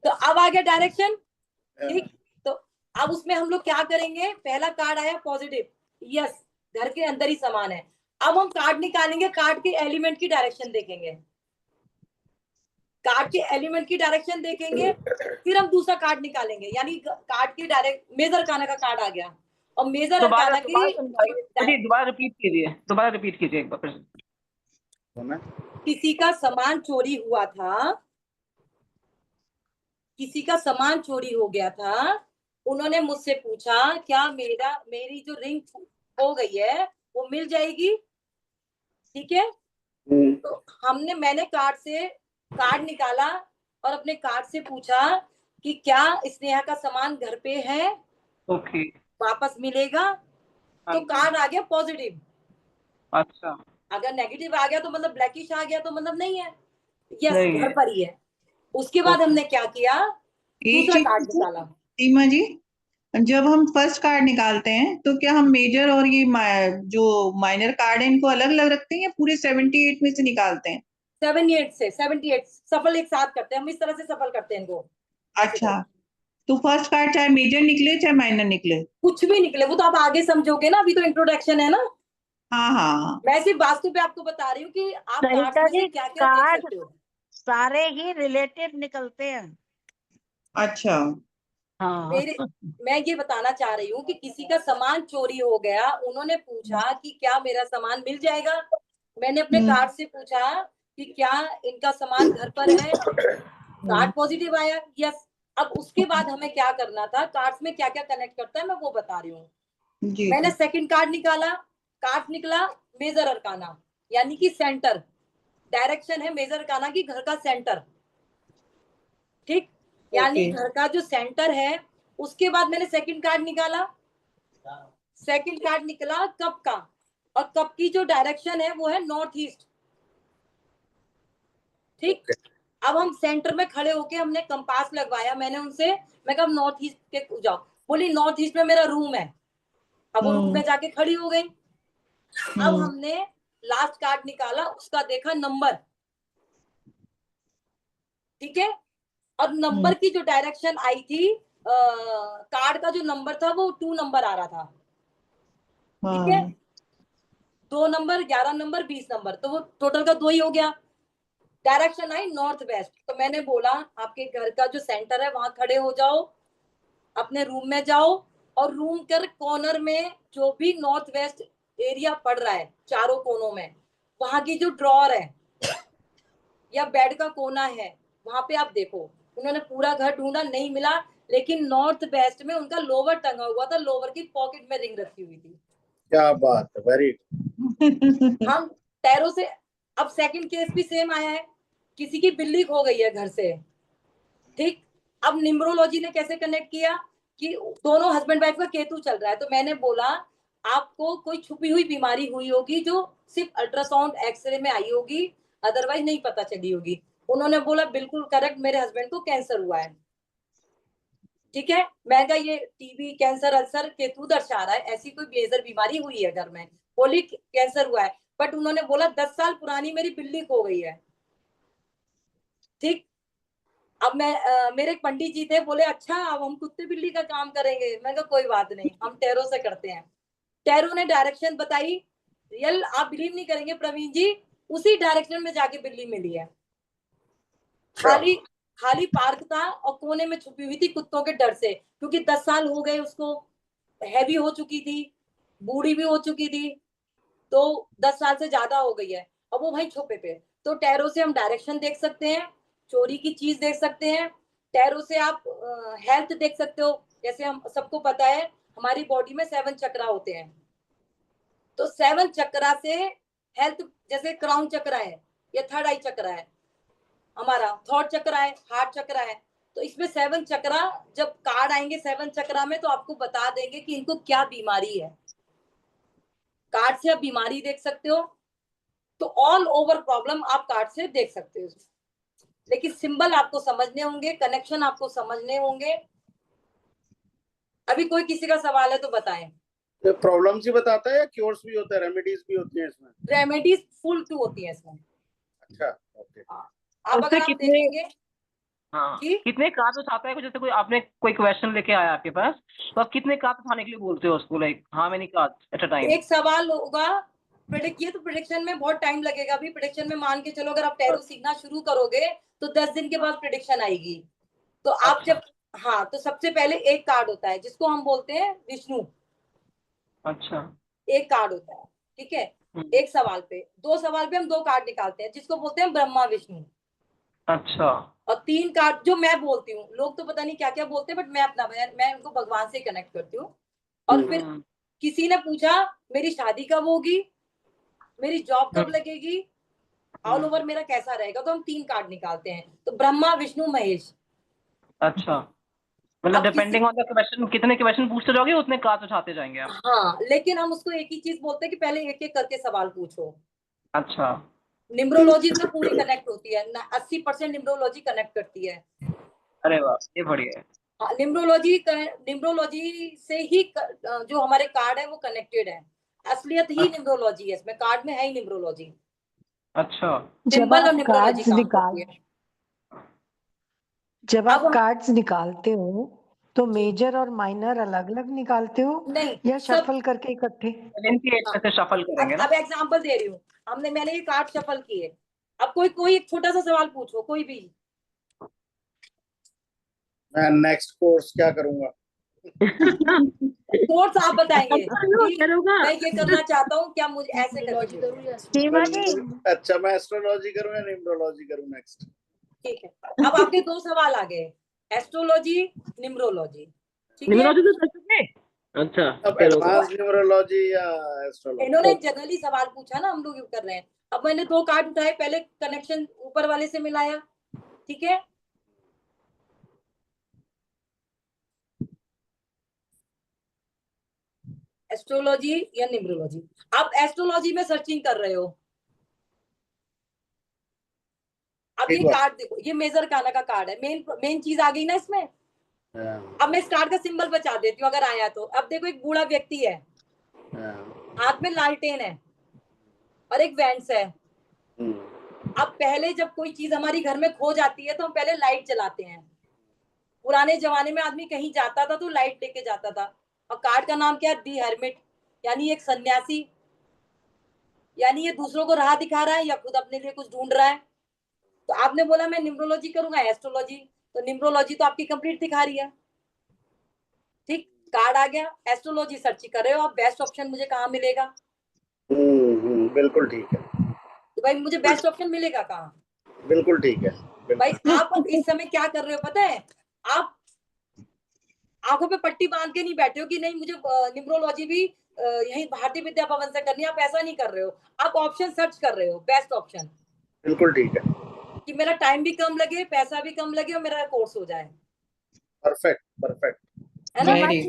तो अब आ गया डायरेक्शन, ठीक। तो अब उसमें हम लोग क्या करेंगे, पहला कार्ड आया पॉजिटिव, यस, घर के अंदर ही सामान है। अब हम कार्ड निकालेंगे, कार्ड के एलिमेंट की डायरेक्शन देखेंगे, कार्ड के एलिमेंट की डायरेक्शन देखेंगे, फिर हम दूसरा कार्ड निकालेंगे, यानी कार्ड की डायरेक्ट मेजर अरकाना का कार्ड आ गया, और मेजर अरकाना की दोबारा रिपीट कीजिए एक बार फिर से। किसी का सामान चोरी हुआ था, किसी का सामान चोरी हो गया था, उन्होंने मुझसे पूछा क्या मेरी जो रिंग हो गई है वो मिल जाएगी, ठीक है। तो मैंने कार्ड निकाला और अपने कार्ड से पूछा कि क्या स्नेहा का सामान घर पे है, ओके, वापस मिलेगा, तो कार्ड आ गया पॉजिटिव। अच्छा, अगर नेगेटिव आ गया तो मतलब ब्लैकिश आ गया तो मतलब नहीं है, यस, नहीं घर है। पर ही है। उसके बाद हमने क्या किया, एक दूसरा चीज कार्ड निकाला। सीमा जी, जब हम फर्स्ट कार्ड निकालते हैं तो क्या हम मेजर और ये जो माइनर कार्ड है इनको अलग अलग रखते हैं या पूरे 78 में से निकालते हैं? 78 सफल एक साथ करते हैं हम, इस तरह से सफल करते हैं इनको। अच्छा, तो फर्स्ट कार्ड चाहे मेजर निकले चाहे माइनर निकले, कुछ भी निकले वो तो आप आगे समझोगे ना, अभी तो इंट्रोडक्शन है ना। हाँ हाँ हाँ, मैं सिर्फ वास्तु पे आपको बता रही हूँ कि आप कार्ड्स में से क्या क्या देख सकते हो। सारे ही रिलेटेड निकलते हैं। अच्छा, हाँ, मैं ये बताना चाह रही हूँ कि किसी का सामान चोरी हो गया, उन्होंने पूछा कि क्या मेरा सामान मिल जाएगा। मैंने अपने कार्ड से पूछा कि क्या इनका सामान घर पर है, कार्ड पॉजिटिव आया, यस। अब उसके बाद हमें क्या करना था, कार्ड्स में क्या क्या कनेक्ट करता है मैं वो बता रही हूँ। मैंने सेकंड कार्ड निकाला, कार्ड निकला मेजर अरकाना, यानी कि सेंटर, डायरेक्शन है मेजर अरकाना की, घर का सेंटर, ठीक, यानी घर का जो सेंटर है। उसके बाद मैंने सेकंड कार्ड निकाला, सेकंड कार्ड निकला कप का, और कप की जो डायरेक्शन है वो है नॉर्थ ईस्ट, ठीक। अब हम सेंटर में खड़े होके हमने कंपास लगवाया, मैंने उनसे, मैं कहा नॉर्थ ईस्ट के जाओ, बोली नॉर्थ ईस्ट में मेरा रूम है। अब वो रूम में जाके खड़ी हो गई। अब हमने लास्ट कार्ड निकाला, उसका देखा नंबर, ठीक है, और नंबर की जो डायरेक्शन आई थी, कार्ड का जो नंबर था वो 2 नंबर आ रहा था, ठीक है, 2 नंबर, 11 नंबर, 20 नंबर, तो वो टोटल का 2 ही हो गया। डायरेक्शन आई नॉर्थ वेस्ट, तो मैंने बोला आपके घर का जो सेंटर है वहां खड़े हो जाओ, अपने रूम में जाओ, और रूम कर कॉर्नर में जो भी नॉर्थ वेस्ट एरिया पड़ रहा है, चारों कोनों में, वहां की जो ड्रॉर है या बेड का कोना है, वहां पे आप देखो। उन्होंने पूरा घर ढूंढा, नहीं मिला, लेकिन नॉर्थ वेस्ट में उनका लोवर टंगा हुआ था, लोवर की पॉकेट में रिंग रखी हुई थी। क्या बात है, वेरी। हम टैरो से, अब सेकंड केस भी सेम आया है, किसी की बिल्ली खो गई है घर से, ठीक। अब न्यूमरोलॉजी ने कैसे कनेक्ट किया कि दोनों हस्बैंड वाइफ का केतु चल रहा है, तो मैंने बोला आपको कोई छुपी हुई बीमारी हुई होगी जो सिर्फ अल्ट्रासाउंड एक्सरे में आई होगी, अदरवाइज नहीं पता चली होगी। उन्होंने बोला बिल्कुल करेक्ट, मेरे हस्बैंड को कैंसर हुआ है, ठीक है। मैं कहा ये टीबी, कैंसर, अल्सर केतु दर्शा रहा है, ऐसी कोई मेजर बीमारी हुई है घर में, बोली कैंसर हुआ है, बट उन्होंने बोला 10 साल पुरानी मेरी बिल्ली खो गई है, ठीक। अब मेरे एक पंडित जी थे, बोले अच्छा अब हम कुत्ते बिल्ली का काम करेंगे, मैं कहा कोई बात नहीं, हम टैरो से करते हैं। टैरो ने डायरेक्शन बताई, रियल आप बिलीव नहीं करेंगे प्रवीण जी, उसी डायरेक्शन में जाके बिल्ली मिली है। खाली पार्क था और कोने में छुपी हुई थी कुत्तों के डर से, क्योंकि 10 साल हो गए उसको, हैवी हो चुकी थी, बूढ़ी भी हो चुकी थी, तो 10 साल से ज्यादा हो गई है, और वो वहीं छुपे पे। तो टैरो से हम डायरेक्शन देख सकते हैं, चोरी की चीज देख सकते हैं, टैरो से आप हेल्थ देख सकते हो, जैसे हम सबको पता है हमारी बॉडी में 7 चक्रा होते हैं। तो 7 चक्रा से हेल्थ, जैसे क्राउन चक्रा है या थर्ड आई चक्रा है, हमारा थॉट चक्रा है, हार्ट चक्रा है, तो इसमें 7 चक्रा, जब कार्ड आएंगे 7 चक्रा में तो आपको बता देंगे कि इनको क्या बीमारी है। कार्ड से आप बीमारी देख सकते हो, तो ऑल ओवर प्रॉब्लम आप कार्ड से देख सकते हो, लेकिन सिंबल आपको समझने होंगे, कनेक्शन आपको समझने होंगे। अभी कोई किसी का सवाल है तो बताएं। प्रॉब्लम्स ही बताता है या क्योर्स भी होता है, रेमेडीज भी होती है इसमें? रेमेडीज फुल टू होती है इसमें। अच्छा, ओके। आप अगर आप देखेंगे हाँ, कि कितने कार्ड उठाता है? जैसे कोई आपने कोई क्वेश्चन लेके आया आपके पास, तो आप कितने कार्ड उठाने के लिए बोलते हो उसको, like how many cards at a time? एक सवाल होगा प्रेडिक्ट, ये तो प्रेडिक्शन में बहुत टाइम लगेगा। अभी प्रेडिक्शन में मान के चलो, अगर आप टैरो सीखना शुरू करोगे तो 10 दिन के बाद प्रेडिक्शन आएगी। तो आप अच्छा। जब, हाँ, तो सबसे पहले एक कार्ड होता है जिसको हम बोलते हैं विष्णु। अच्छा। एक कार्ड होता है, ठीक है। एक सवाल पे, 2 सवाल पे हम 2 कार्ड निकालते हैं जिसको बोलते हैं ब्रह्मा विष्णु। अच्छा। और 3 कार्ड जो मैं बोलती हूँ, लोग तो पता नहीं क्या क्या बोलते हैं, बट मैं अपना, मैं उनको भगवान से कनेक्ट करती हूँ। और फिर किसी ने पूछा मेरी शादी कब होगी, मेरी जॉब कब लगेगी, ऑल ओवर मेरा कैसा रहेगा, तो हम 3 कार्ड निकालते हैं। तो ब्रह्मा विष्णु महेश। अच्छा, मतलब अब डिपेंडिंग ऑन द क्वेश्चन, कितने क्वेश्चन पूछते जाओगे उतने कार्ड उठाते जाएंगे आप? हाँ, लेकिन हम उसको एक ही चीज बोलते हैं कि पहले एक एक करके सवाल पूछो। अच्छा। न्यूमरोलॉजी से पूरी कनेक्ट होती है, 80% न्यूमरोलॉजी कनेक्ट करती है। अरे वाह, ये बढ़िया है। हाँ, न्यूमरोलॉजी से ही जो हमारे कार्ड है वो कनेक्टेड है। असलियत ही न्यूमरोलॉजी है, इसमें कार्ड में है ही न्यूमरोलॉजी। अच्छा। जब सिंबल और आप न्यूमरोलॉजी कार्ड्स काम निकाल करती है। जब अब आप कार्ड्स निकालते हो तो मेजर और माइनर अलग अलग निकालते हो नहीं, या सब, शफल करके इकट्ठे? 78 में से शफल करेंगे ना? अब एग्जांपल दे रही हूँ, मैंने ये कार्ड शफल किए। अब कोई एक छोटा सा सवाल पूछो, कोई भी। मैं नेक्स्ट कोर्स क्या करूंगा? कोर्स आप बताएंगे कि मैं ये करना चाहता हूँ, क्या मुझे ऐसे करके पूछो। सीमा जी, अच्छा, मैं एस्ट्रोलॉजी करूँ या न्यूमरोलॉजी करूँ नेक्स्ट? ठीक है, अब आपके 2 सवाल आ गए, एस्ट्रोलॉजी, न्यूमरोलॉजी, ठीक है। न्यूमरोलॉजी तो कर सकते? अच्छा, अब एडवांस न्यूमरोलॉजी या एस्ट्रोलॉजी? इन्होंने जनरली सवाल पूछा ना, हम लोग ये कर रहे हैं। अब मैंने 2 कार्ड उठाए, पहले कनेक्शन ऊपर वाले से मिलाया, ठीक है। एस्ट्रोलॉजी या न्यूमरोलॉजी, आप एस्ट्रोलॉजी में सर्चिंग कर रहे हो। अब ये कार्ड देखो, ये मेजर काना का कार्ड है, मेन चीज आ गई ना इसमें। अब मैं इस कार्ड का सिंबल बचा देती हूँ अगर आया तो। अब देखो, एक बूढ़ा व्यक्ति है, हाथ में लालटेन है और एक वैंस है। अब पहले जब कोई चीज हमारी घर में खो जाती है तो हम पहले लाइट जलाते हैं। पुराने जमाने में आदमी कहीं जाता था तो लाइट लेके जाता था। और कार्ड का नाम क्या है? दी हर्मिट, यानी एक सन्यासी। यानी ये दूसरों को राह दिखा रहा है या खुद अपने लिए कुछ ढूंढ रहा है। तो आपने बोला मैं न्यूमरोलॉजी करूंगा, एस्ट्रोलॉजी, तो न्यूमरोलॉजी तो आपकी कंप्लीट दिखा रही है, ठीक। कार्ड आ गया, एस्ट्रोलॉजी सर्च कर रहे हो आप, बेस्ट ऑप्शन मुझे कहाँ मिलेगा? बिल्कुल ठीक है। तो भाई मुझे बेस्ट ऑप्शन मिलेगा कहाँ? बिल्कुल ठीक है। भाई आप इस समय क्या कर रहे हो पता है? आप आंखों पे पट्टी बांध के नहीं बैठे हो कि नहीं मुझे न्यूमरोलॉजी भी यही भारतीय विद्या भवन से करनी है। आप ऐसा नहीं कर रहे हो, आप ऑप्शन सर्च कर रहे हो, बेस्ट ऑप्शन। बिल्कुल ठीक है। कि मेरा टाइम भी कम लगे, पैसा भी कम लगे और मेरा कोर्स हो जाए, परफेक्ट परफेक्ट। है ना? वेरी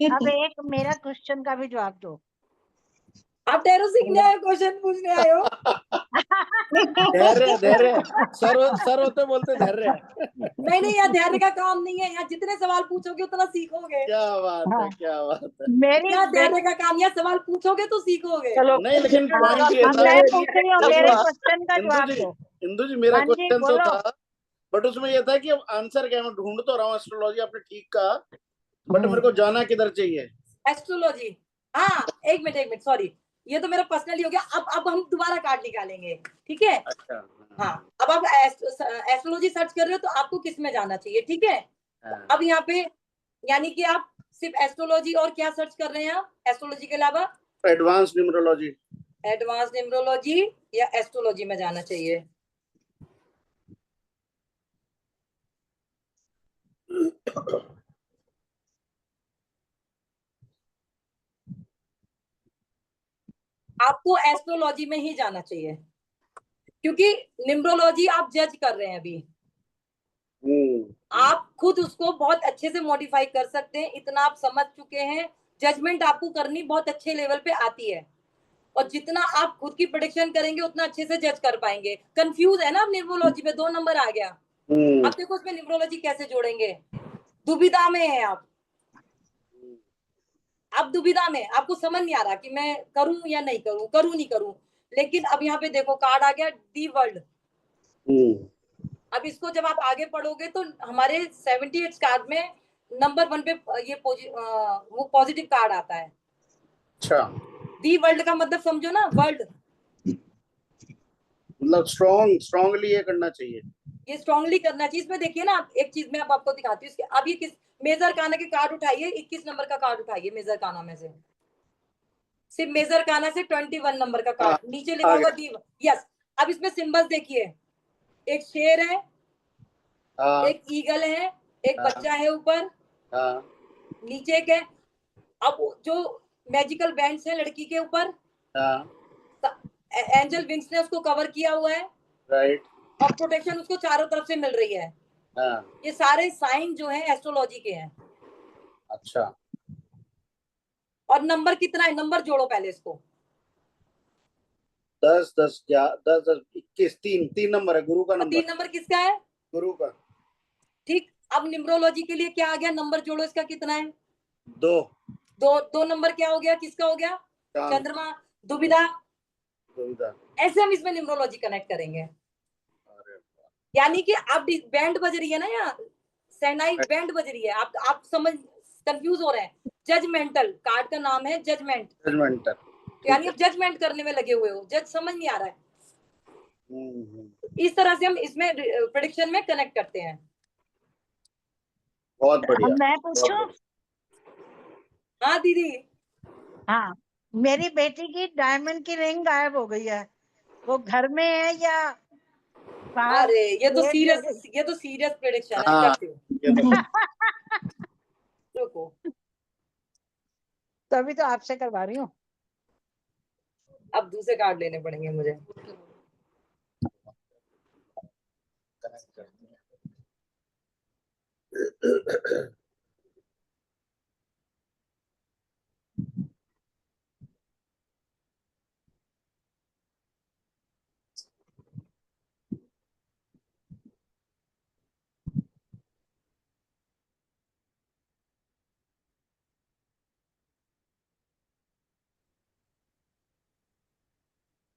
अब एक मेरा क्वेश्चन का भी जवाब दो। आप टैरो सीखने आए हो, क्वेश्चन पूछने आए हो? धैर्य धैर्य, सर होते बोलते धैर्य। नहीं, यहाँ धैर्य का काम नहीं है। यहाँ जितने सवाल पूछोगे उतना सीखोगे। क्या बात है, हाँ। क्या बात है। मेरी यहाँ धैर्य का काम, यहाँ सवाल पूछोगे तो सीखोगे। चलो, नहीं, लेकिन पॉइंट ये अब था, मैं पूछ रही हूँ, मेरे देखो, क्वेश्चन का जवाब दो। इंदु जी मेरा हाँ जी, क्वेश्चन तो बोलो। था, बट उसमें ये था कि अब आंसर क्या, मैं ढूंढ तो रहा हूँ एस्ट्रोलॉजी, आपने ठीक कहा, बट मेरे को जाना किधर चाहिए? एस्ट्रोलॉजी, हाँ, एक मिनट सॉरी, ये तो मेरा पर्सनली हो गया। अब हम दोबारा कार्ड निकालेंगे, ठीक है? अच्छा, हाँ, अब आप एस्ट्रोलॉजी सर्च कर रहे हो तो आपको किस में जाना चाहिए, ठीक है? अब यहाँ पे यानी कि आप सिर्फ एस्ट्रोलॉजी और क्या सर्च कर रहे हैं आप एस्ट्रोलॉजी के अलावा? Advance numerology. एडवांस न्यूमरोलॉजी या एस्ट्रोलॉजी में जाना चाहिए? आपको एस्ट्रोलॉजी में ही जाना चाहिए, क्योंकि न्यूमरोलॉजी आप जज कर रहे हैं अभी। आप खुद उसको बहुत अच्छे से मॉडिफाई कर सकते हैं, इतना आप समझ चुके हैं, जजमेंट आपको करनी बहुत अच्छे लेवल पे आती है, और जितना आप खुद की प्रेडिक्शन करेंगे उतना अच्छे से जज कर पाएंगे। कंफ्यूज है ना आप न्यूमरोलॉजी पे, 2 नंबर आ गया। अब देखो उसमें न्यूमरोलॉजी कैसे जोड़ेंगे, दुविधा में है आप। अब दुविधा में, आपको समझ नहीं आ रहा कि मैं करूं या नहीं करूं, करूं नहीं करूं। लेकिन अब यहाँ पे देखो कार्ड आ गया दी वर्ल्ड। अब इसको जब आप आगे पढ़ोगे तो हमारे 78 कार्ड में नंबर 1 पे ये वो पॉजिटिव कार्ड आता है। अच्छा, दी वर्ल्ड का मतलब समझो ना, वर्ल्ड मतलब स्ट्रॉन्गली ये करना चाहिए, ये स्ट्रांगली करना चाहिए। इसमें देखिए ना, एक चीज मैं अब आपको दिखाती हूँ। अब ये किस मेजर काना के कार्ड उठाइए, 21 नंबर का कार्ड उठाइए मेजर काना में से, सिर्फ मेजर काना से 21 नंबर का कार्ड, नीचे लिखा होगा दी। यस, अब इसमें सिंबल्स देखिए, एक शेर है, एक ईगल है, एक बच्चा है ऊपर, नीचे एक है। अब जो मैजिकल बैंड्स है लड़की के ऊपर, एंजल विंग्स ने उसको कवर किया हुआ है, राइट, और प्रोटेक्शन उसको चारों तरफ से मिल रही है। ये सारे साइन जो है एस्ट्रोलॉजी के हैं। अच्छा, और नंबर कितना है, नंबर जोड़ो पहले इसको। 10 10 10 10 21 3 नंबर है, गुरु का नंबर। 3 नंबर किसका है, गुरु का। ठीक। अब न्यूमरोलॉजी के लिए क्या आ गया, नंबर जोड़ो, इसका कितना है, 2 दो नंबर क्या हो गया, किसका हो गया, चंद्रमा। दुविधा, ऐसे हम इसमें न्यूमरोलॉजी कनेक्ट करेंगे। यानी कि अब बैंड बज रही है ना, यहाँ सेनाई बैंड बज रही है, आप समझ कंफ्यूज हो रहे हैं। जजमेंटल कार्ड का नाम है, जजमेंट, यानी आप जजमेंट करने में लगे हुए हो, जज समझ नहीं आ रहा है। इस तरह से हम इसमें प्रेडिक्शन में कनेक्ट करते हैं। बहुत बढ़िया। मैं पूछूं? हाँ दीदी। हाँ, मेरी बेटी की डायमंड की रिंग गायब हो गई है, वो घर में है या बाहर? अरे ये तो गेट सीरियस प्रेडिक्शन है, हाँ, करती हूँ, ये तो रुको। तभी तो आपसे करवा रही हूँ। अब दूसरे कार्ड लेने पड़ेंगे मुझे।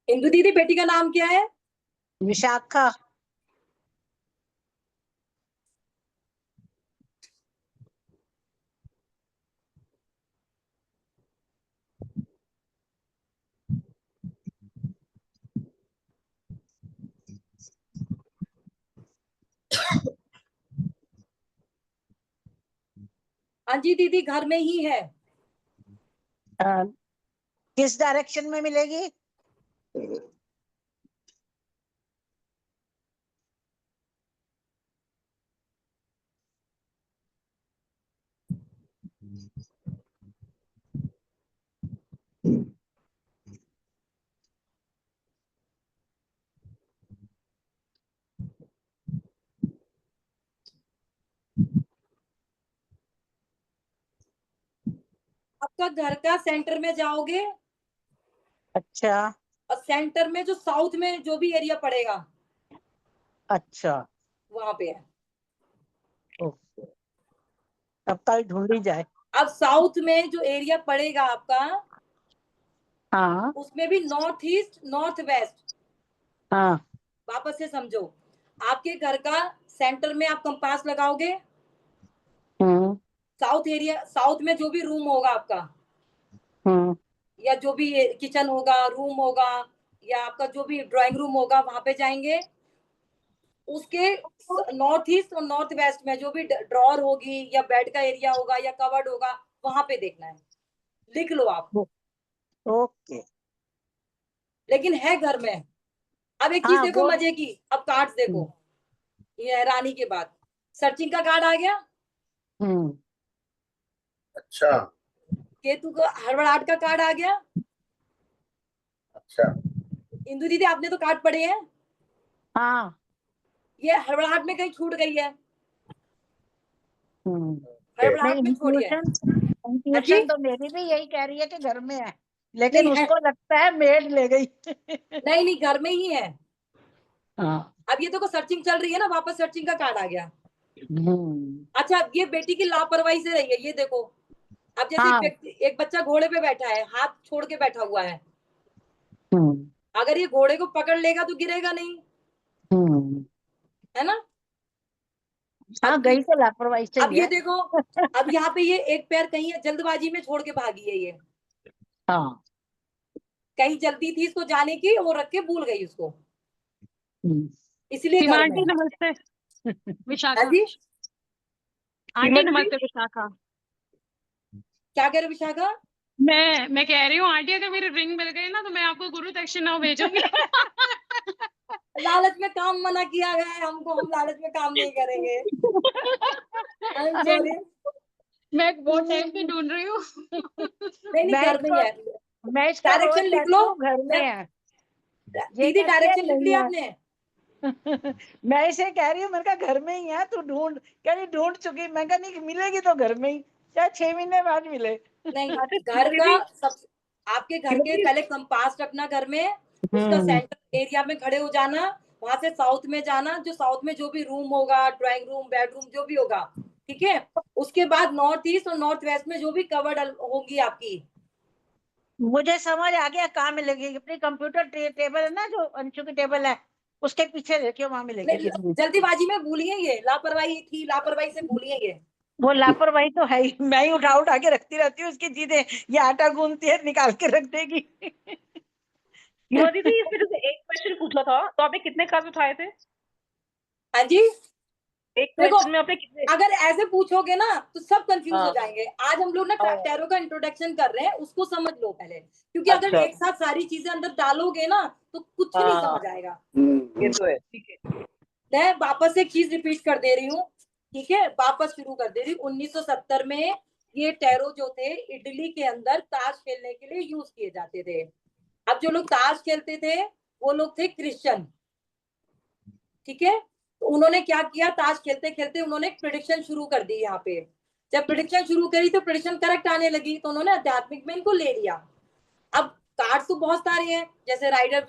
इंदु दीदी, बेटी का नाम क्या है, विशाखा। हाँ जी दीदी, घर में ही है। किस डायरेक्शन में मिलेगी? आपका घर का सेंटर में जाओगे, अच्छा और सेंटर में जो साउथ में जो भी एरिया पड़ेगा, अच्छा, वहां पे है। ओके, अब कल ढूंढी जाए। अब साउथ में जो एरिया पड़ेगा आपका, हाँ उसमें भी नॉर्थ ईस्ट, नॉर्थ वेस्ट, हाँ वापस से समझो। आपके घर का सेंटर में आप कंपास लगाओगे, साउथ एरिया, साउथ में जो भी रूम होगा आपका, या जो भी किचन होगा, रूम होगा, या आपका जो भी ड्राइंग रूम होगा, वहां पे जाएंगे। उसके नॉर्थ ईस्ट और नॉर्थ वेस्ट में जो भी ड्रॉर होगी, या बेड का एरिया होगा, या कवर्ड होगा, वहां पे देखना है। लिख लो आप। ओके। लेकिन है घर में। अब एक चीज हाँ देखो वो मजे की, अब कार्ड्स देखो, ये हैरानी के बाद सर्चिंग का कार्ड आ गया, अच्छा, केतु का हड़बड़ाहट का कार्ड आ गया, अच्छा, इंदु दीदी आपने तो कार्ड पढ़े हैं, हाँ। ये हड़बड़ाहट में कहीं छूट गई है, नहीं, हड़बड़ाहट में छोड़ी है। इंट्यूशन तो मेरी भी यही कह रही है कि घर में है, लेकिन नहीं है, उसको लगता है मेड ले गई। नहीं नहीं घर में ही है। हाँ। अब ये देखो सर्चिंग चल रही है ना, वापस सर्चिंग का कार्ड आ गया। हम्म। अच्छा, ये बेटी की लापरवाही से रही है, ये देखो। अब जैसे हाँ। एक बच्चा घोड़े पे बैठा है, हाथ छोड़ के बैठा हुआ है, हम्म। अगर ये घोड़े को पकड़ लेगा तो गिरेगा नहीं, हम्म। है ना। हाँ, अब गई तो लापरवाही से अब ही ये है। देखो, अब यहाँ पे ये एक पैर कहीं है, जल्दबाजी में छोड़ के भागी है ये, हाँ। कहीं जल्दी थी इसको जाने की, वो रख के भूल गई उसको, हम्म। इसलिए सीमा घर आंटी में। नमस्ते। हाँ विशाखा जी, आंटी सीमा दीदी? नमस्ते। विशाखा क्या कह रहे विशाखा? मैं कह रही हूँ आंटी, अगर मेरी रिंग मिल गई ना तो मैं आपको गुरु दक्षिणा भेजूंगी। लालच में काम मना किया गया है हमको, हम लालच में काम नहीं करेंगे। I am sorry. मैं बहुत टाइम से ढूंढ रही हूँ। नहीं नहीं घर में ही है। मैं इसको रोज डायरेक्शन लिख कहती लो। हूँ घर में है, ये दीदी कहती है डायरेक्शन लिख नहीं लिया है। आपने? मैं इसे कह रही हूँ, मैंने कहा घर में ही है, तू ढूंढ। कह रही ढूंढ चुकी। मैं कहा नहीं, मिलेगी तो घर में ही, चाहे 6 महीने बाद मिले। नहीं, अच्छा, घर सीमा का दीदी, सब, आपके घर सीमा के दीदी, पहले कंपास रखना घर में, उसका सेंटर एरिया में खड़े हो जाना, वहां से साउथ में जाना, जो साउथ में जो भी रूम होगा, ड्राइंग रूम, बेडरूम जो भी होगा, ठीक है। उसके बाद नॉर्थ ईस्ट और नॉर्थ वेस्ट में जो भी कवर्ड होगी आपकी। मुझे समझ आ गया कहाँ मिलेगी। अपनी कंप्यूटर टेबल है ना, जो अंशु की टेबल है, उसके पीछे देखियो, वहां मिलेगी नहीं, किसी। जल्दीबाजी में भूलिए, ये लापरवाही थी, लापरवाही से भूलिए ये। वो लापरवाही तो है ही, मैं ही उठा उठा के रखती रहती हूँ उसकी चीजें। ये आटा गूंथती है, निकाल के रख देगी। सीमा दीदी, इस वजह से एक क्वेश्चन पूछना था, तो आपने कितने कार्ड उठाए थे? हाँ जी, एक देखो क्वेश्चन में आपने कितने? अगर ऐसे पूछोगे ना तो सब कंफ्यूज हो हाँ। जाएंगे। आज हम लोग ना हाँ। टैरो का इंट्रोडक्शन कर रहे हैं, उसको समझ लो पहले, क्योंकि अगर अच्छा। एक साथ सारी चीजें अंदर डालोगे ना तो कुछ नहीं हाँ, समझ आएगा। ये तो है, ठीक है। मैं वापस एक चीज रिपीट कर दे रही हूँ, ठीक है, वापस शुरू कर दे रही हूँ। 1970 में ये टैरो जो थे, इटली के अंदर ताश खेलने के लिए यूज किए जाते थे। अब जो लोग ताश खेलते थे वो लोग थे क्रिश्चियन, ठीक है। तो उन्होंने क्या किया, ताश खेलते खेलते उन्होंने एक प्रिडिक्शन शुरू कर दी। यहाँ पे जब प्रिडिक्शन शुरू करी तो प्रिडिक्शन करेक्ट आने लगी, तो उन्होंने आध्यात्मिक में इनको ले लिया। अब कार्ड तो बहुत सारे हैं, जैसे राइडर,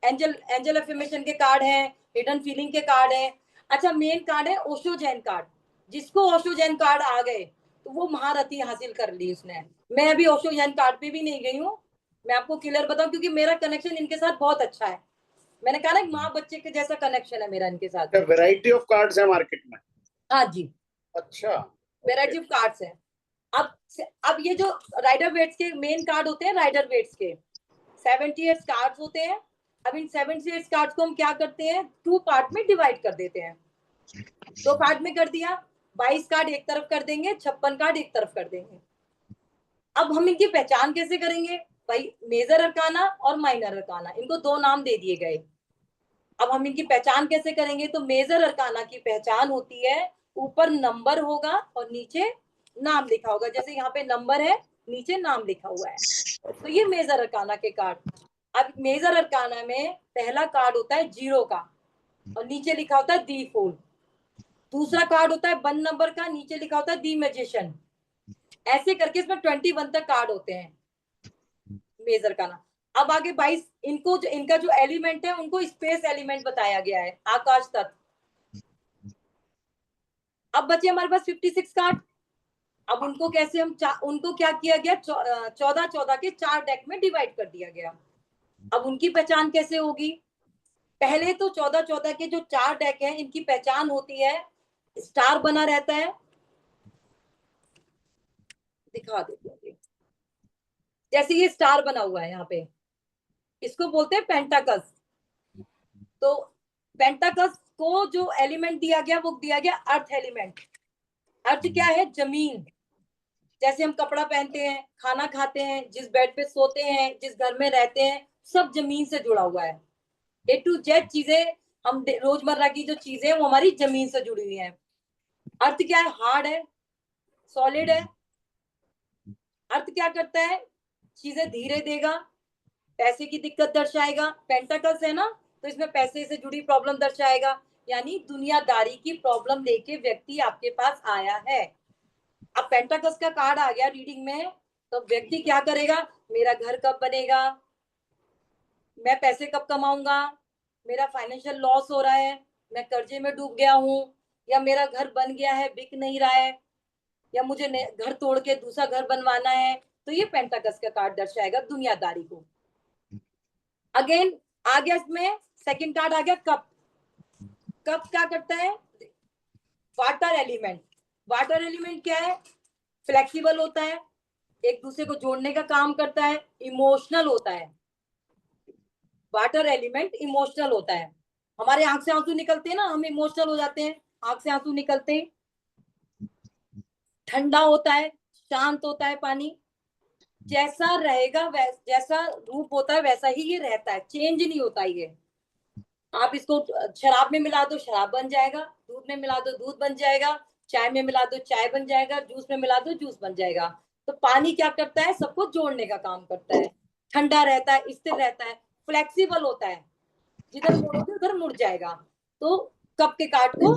एंजल अफर्मेशन के कार्ड हैं, हिडन फीलिंग के कार्ड हैं। अच्छा, मेन कार्ड है ओशो जैन कार्ड। जिसको ओशो जैन कार्ड आ गए तो वो महारथी हासिल कर ली उसने। मैं अभी ओशो जैन कार्ड पे भी नहीं गई हूँ, मैं आपको क्लियर बताऊं, क्योंकि मेरा कनेक्शन इनके साथ बहुत अच्छा है। मैंने कहा ना, माँ बच्चे के जैसा कनेक्शन है मेरा इनके साथ। वैरायटी ऑफ कार्ड्स है मार्केट में। हाँ जी, अच्छा, वैरायटी ऑफ कार्ड्स है। अब ये जो राइडर वेट्स के मेन कार्ड होते हैं, राइडर वेट्स के 78 कार्ड्स होते हैं। अब इन 78 कार्ड्स को हम क्या करते हैं, 2 पार्ट में डिवाइड कर देते हैं। 2 पार्ट में कर दिया, 22 कार्ड एक तरफ कर देंगे, 56 कार्ड एक तरफ कर देंगे। अब हम इनकी पहचान कैसे करेंगे भाई? मेजर अरकाना और माइनर अरकाना, इनको 2 नाम दे दिए गए। अब हम इनकी पहचान कैसे करेंगे? तो मेजर अरकाना की पहचान होती है, ऊपर नंबर होगा और नीचे नाम लिखा होगा। जैसे यहाँ पे नंबर है, नीचे नाम लिखा हुआ है, तो ये मेजर अरकाना के कार्ड। अब मेजर अरकाना में पहला कार्ड होता है 0 का और नीचे लिखा होता है दी फूल। दूसरा कार्ड होता है 1 नंबर का, नीचे लिखा होता है दी मैजिशियन। ऐसे करके इसमें 21 तक कार्ड होते हैं मेजर अरकाना। अब आगे 22, इनको जो इनका जो एलिमेंट है उनको स्पेस एलिमेंट बताया गया है, आकाश तत्व। अब बचे हमारे पास 56 कार्ड। अब उनको कैसे हम उनको क्या किया गया, 14 के 4 डेक में डिवाइड कर दिया गया। अब उनकी पहचान कैसे होगी? पहले तो 14 के जो 4 डेक हैं, इनकी पहचान होती है, स्टार बना रहता है, दिखा देती हूँ। जैसे ये स्टार बना हुआ है यहाँ पे, इसको बोलते हैं पेंटाकस। तो पेंटाकस को जो एलिमेंट दिया गया वो दिया गया अर्थ एलिमेंट। अर्थ क्या है? जमीन। जैसे हम कपड़ा पहनते हैं, खाना खाते हैं, जिस बेड पे सोते हैं, जिस घर में रहते हैं, सब जमीन से जुड़ा हुआ है। A to Z चीजें, हम रोजमर्रा की जो चीजें हैं वो हमारी जमीन से जुड़ी हुई हैं। अर्थ क्या है? हार्ड है, सॉलिड है। अर्थ क्या करता है? चीजें धीरे देगा, पैसे की दिक्कत दर्शाएगा। पेंटाकल्स है ना, तो इसमें पैसे से जुड़ी प्रॉब्लम दर्शाएगा, यानी दुनियादारी की प्रॉब्लम लेके व्यक्ति आपके पास आया है। अब पेंटाकल्स का कार्ड आ गया रीडिंग में, तो व्यक्ति क्या करेगा, मेरा घर कब बनेगा, मैं पैसे कब कमाऊंगा, मेरा फाइनेंशियल लॉस हो रहा है, मैं कर्जे में डूब गया हूँ, या मेरा घर बन गया है बिक नहीं रहा है, या मुझे घर तोड़ के दूसरा घर बनवाना है। तो ये पेंटाकल्स का कार्ड दर्शाएगा दुनियादारी को। अगेन आ गया इसमें सेकंड कार्ड आ गया कप। कप क्या करता है, वाटर एलिमेंट। वाटर एलिमेंट क्या है, फ्लेक्सिबल होता है, एक दूसरे को जोड़ने का काम करता है, इमोशनल होता है। वाटर एलिमेंट इमोशनल होता है। हमारे आंख से आंसू निकलते हैं ना, हम इमोशनल हो जाते हैं, आंख से आंसू निकलते हैं। ठंडा होता है, शांत होता है पानी, जैसा रहेगा जैसा रूप होता है वैसा ही ये रहता है, चेंज नहीं होता ये। आप इसको शराब में मिला दो शराब बन जाएगा, दूध में मिला दो दूध बन जाएगा, चाय में मिला दो चाय बन जाएगा, जूस में मिला दो जूस बन जाएगा। तो पानी क्या करता है, सबको जोड़ने का काम करता है, ठंडा रहता है, स्थिर रहता है, फ्लेक्सिबल होता है, जिधर मुड़ोगे उधर मुड़ जाएगा। तो कप के कार्ड को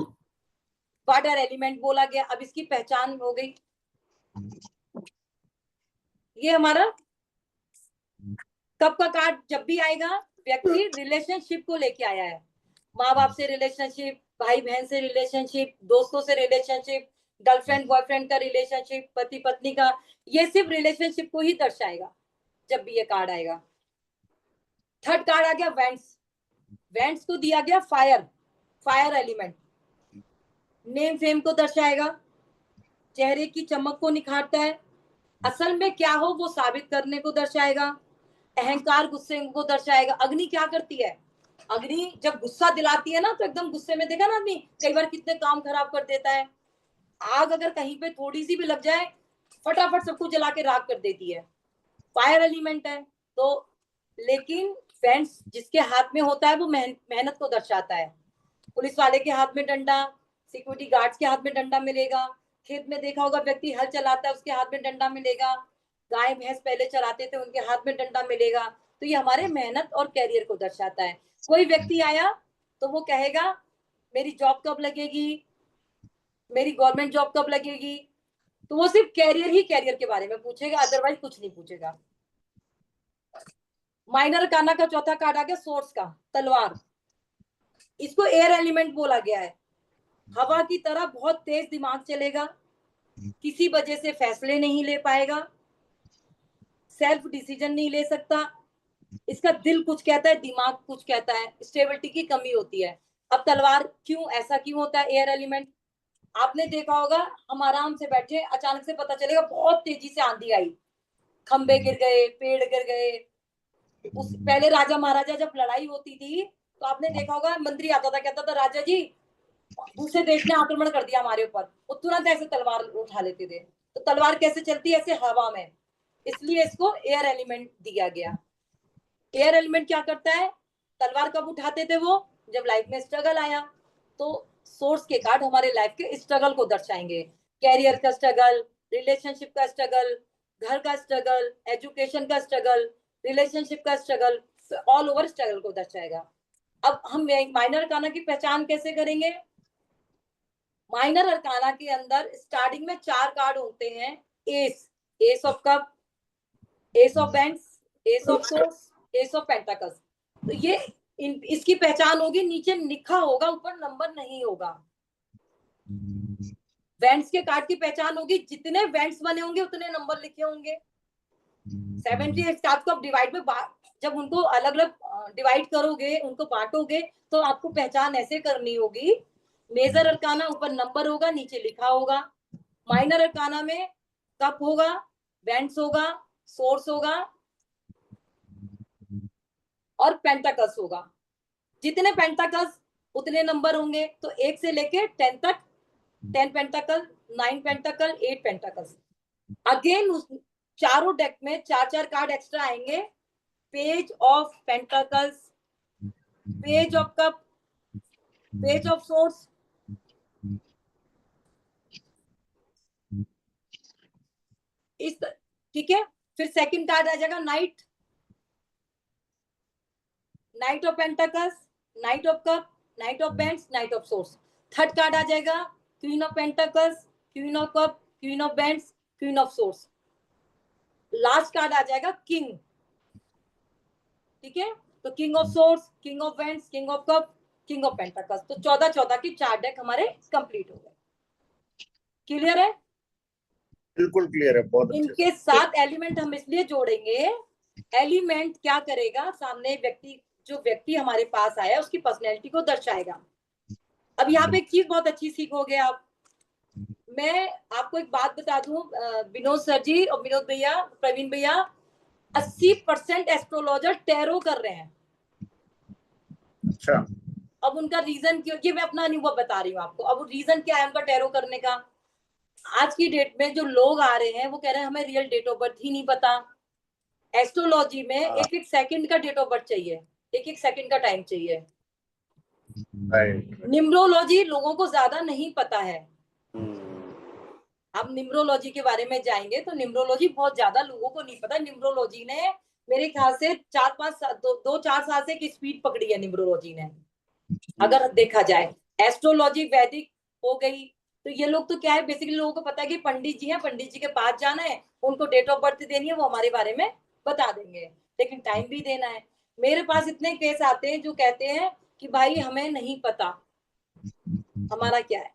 वाटर एलिमेंट बोला गया। अब इसकी पहचान हो गई, ये हमारा कप का कार्ड जब भी आएगा व्यक्ति रिलेशनशिप को लेके आया है, माँ बाप से रिलेशनशिप, भाई बहन से रिलेशनशिप, दोस्तों से रिलेशनशिप, गर्लफ्रेंड बॉयफ्रेंड का रिलेशनशिप, पति पत्नी का, ये सिर्फ रिलेशनशिप को ही दर्शाएगा जब भी ये कार्ड आएगा। थर्ड कार्ड आ गया वेंट्स। वेंट्स को दिया गया fire, fire element, name fame को दर्शाएगा, चेहरे की चमक को निखारता है, असल में क्या हो वो साबित करने को दर्शाएगा, अहंकार गुस्से को दर्शाएगा। अग्नि क्या करती है, अग्नि जब गुस्सा दिलाती है ना, तो एकदम गुस्से में देखा ना आदमी कई बार कितने काम खराब कर देता है। आग अगर कहीं पे थोड़ी सी भी लग जाए फटाफट सबको जला के राख कर देती है, फायर एलिमेंट है। तो लेकिन फ्रेंड्स जिसके हाथ में होता है वो मेहनत को दर्शाता है। पुलिस वाले के हाथ में डंडा, सिक्योरिटी गार्ड्स के हाथ में डंडा मिलेगा, खेत में देखा होगा व्यक्ति हल चलाता है उसके हाथ में डंडा मिलेगा, गाय भैंस पहले चलाते थे उनके हाथ में डंडा मिलेगा। तो ये हमारे मेहनत और कैरियर को दर्शाता है। कोई व्यक्ति आया तो वो कहेगा मेरी जॉब कब लगेगी, मेरी गवर्नमेंट जॉब कब लगेगी, तो वो सिर्फ कैरियर ही कैरियर के बारे में पूछेगा, अदरवाइज कुछ नहीं पूछेगा। माइनर अरकाना का चौथा कार्ड आ गया सोर्स का, तलवार। इसको एयर एलिमेंट बोला गया है। हवा की तरह बहुत तेज दिमाग चलेगा, किसी वजह से फैसले नहीं ले पाएगा, सेल्फ डिसीजन नहीं ले सकता, इसका दिल कुछ कहता है दिमाग कुछ कहता है, स्टेबिलिटी की कमी होती है। अब तलवार क्यों, ऐसा क्यों होता है एयर एलिमेंट, आपने देखा होगा हम आराम से बैठे अचानक से पता चलेगा बहुत तेजी से आंधी आई, खंबे गिर गए, पेड़ गिर गए। उस पहले राजा महाराजा जब लड़ाई होती थी तो आपने देखा होगा मंत्री आता था, कहता था राजा जी दूसरे देश ने आक्रमण कर दिया हमारे ऊपर, वो तुरंत ऐसे तलवार उठा लेते थे। तो तलवार कैसे चलती है, ऐसे हवा में, इसलिए इसको एयर एलिमेंट दिया गया। एयर एलिमेंट क्या करता है, तलवार कब उठाते थे वो, जब लाइफ में स्ट्रगल आया। तो सोर्स के कार्ड हमारे लाइफ के स्ट्रगल को दर्शाएंगे, कैरियर का स्ट्रगल, रिलेशनशिप का स्ट्रगल, घर का स्ट्रगल, एजुकेशन का स्ट्रगल, रिलेशनशिप का स्ट्रगल, ऑल ओवर स्ट्रगल को दर्शाएगा। अब हम माइनर अरकाना की पहचान कैसे करेंगे, माइनर अरकाना के अंदर स्टार्टिंग में 4 कार्ड होते हैं, S, S of cup, S of bands, S of source, S of pentacles. तो ये इसकी पहचान होगी, नीचे लिखा होगा, ऊपर नंबर नहीं होगा। वेंट्स के कार्ड की पहचान होगी, जितने वेंट्स बने होंगे उतने नंबर लिखे होंगे। 78 कार्ड को आप डिवाइड में जब उनको अलग अलग डिवाइड करोगे, उनको बांटोगे, तो आपको पहचान ऐसे करनी होगी, मेजर अरकाना ऊपर नंबर होगा, नीचे लिखा होगा, माइनर अरकाना में कप होगा, वेंट्स होगा, सोर्स होगा और पेंटाकल्स होगा। जितने पेंटाकल्स उतने नंबर होंगे, तो 1 से लेके 10 तक, 10 पेंटाकल, 9 पेंटाकल, 8 पेंटाकल्स। अगेन उस चारों डेक में 4-4 कार्ड एक्स्ट्रा आएंगे, page of pentacles, page of cup, page of swords, इस, ठीक है। फिर सेकंड कार्ड आ जाएगा knight, knight of pentacles, knight of cup, knight of wands, knight of swords. Third card आ जाएगा queen of pentacles, queen of cup, queen of wands, queen of swords. Last card आ जाएगा किंग, ठीक है। तो king of swords, king of wands, king of cup, king of pentacles. तो 14 की 4 डेक हमारे कंप्लीट हो गए। क्लियर है? बिल्कुल क्लियर है, बहुत अच्छे से। इनके साथ एलिमेंट हम इसलिए जोड़ेंगे, एलिमेंट क्या करेगा, सामने व्यक्ति, जो व्यक्ति हमारे पास आया उसकी पर्सनैलिटी को दर्शाएगा। अब यहाँ पे एक चीज बहुत अच्छी सीखोगे आप। मैं आपको एक बात बता दूं, विनोद सर जी और विनोद भैया, प्रवीण भैया, 80% एस्ट्रोलॉजर टैरो कर रहे हैं। अच्छा, अब उनका रीजन क्यों, ये मैं अपना अनुभव बता रही हूँ आपको। अब रीजन क्या है उनका टैरो करने का? आज की डेट में जो लोग आ रहे हैं वो कह रहे हैं हमें रियल डेट ऑफ बर्थ ही नहीं पता। एस्ट्रोलॉजी में एक एक सेकंड का डेट ऑफ बर्थ चाहिए, एक एक सेकंड का टाइम चाहिए। न्यूमरोलॉजी लोगों को ज्यादा नहीं पता है। आप न्यूमरोलॉजी के बारे में जाएंगे तो न्यूमरोलॉजी बहुत ज्यादा लोगों को नहीं पता। न्यूमरोलॉजी ने मेरे ख्याल से 4 साल से एक स्पीड पकड़ी है न्यूमरोलॉजी ने, अगर देखा जाए। एस्ट्रोलॉजी वैदिक हो गई, तो ये लोग तो क्या है, बेसिकली लोगों को पता है कि पंडित जी हैं, पंडित जी के पास जाना है, उनको डेट ऑफ बर्थ देनी है, वो हमारे बारे में बता देंगे, लेकिन टाइम भी देना है। मेरे पास इतने केस आते हैं जो कहते हैं कि भाई हमें नहीं पता हमारा क्या है।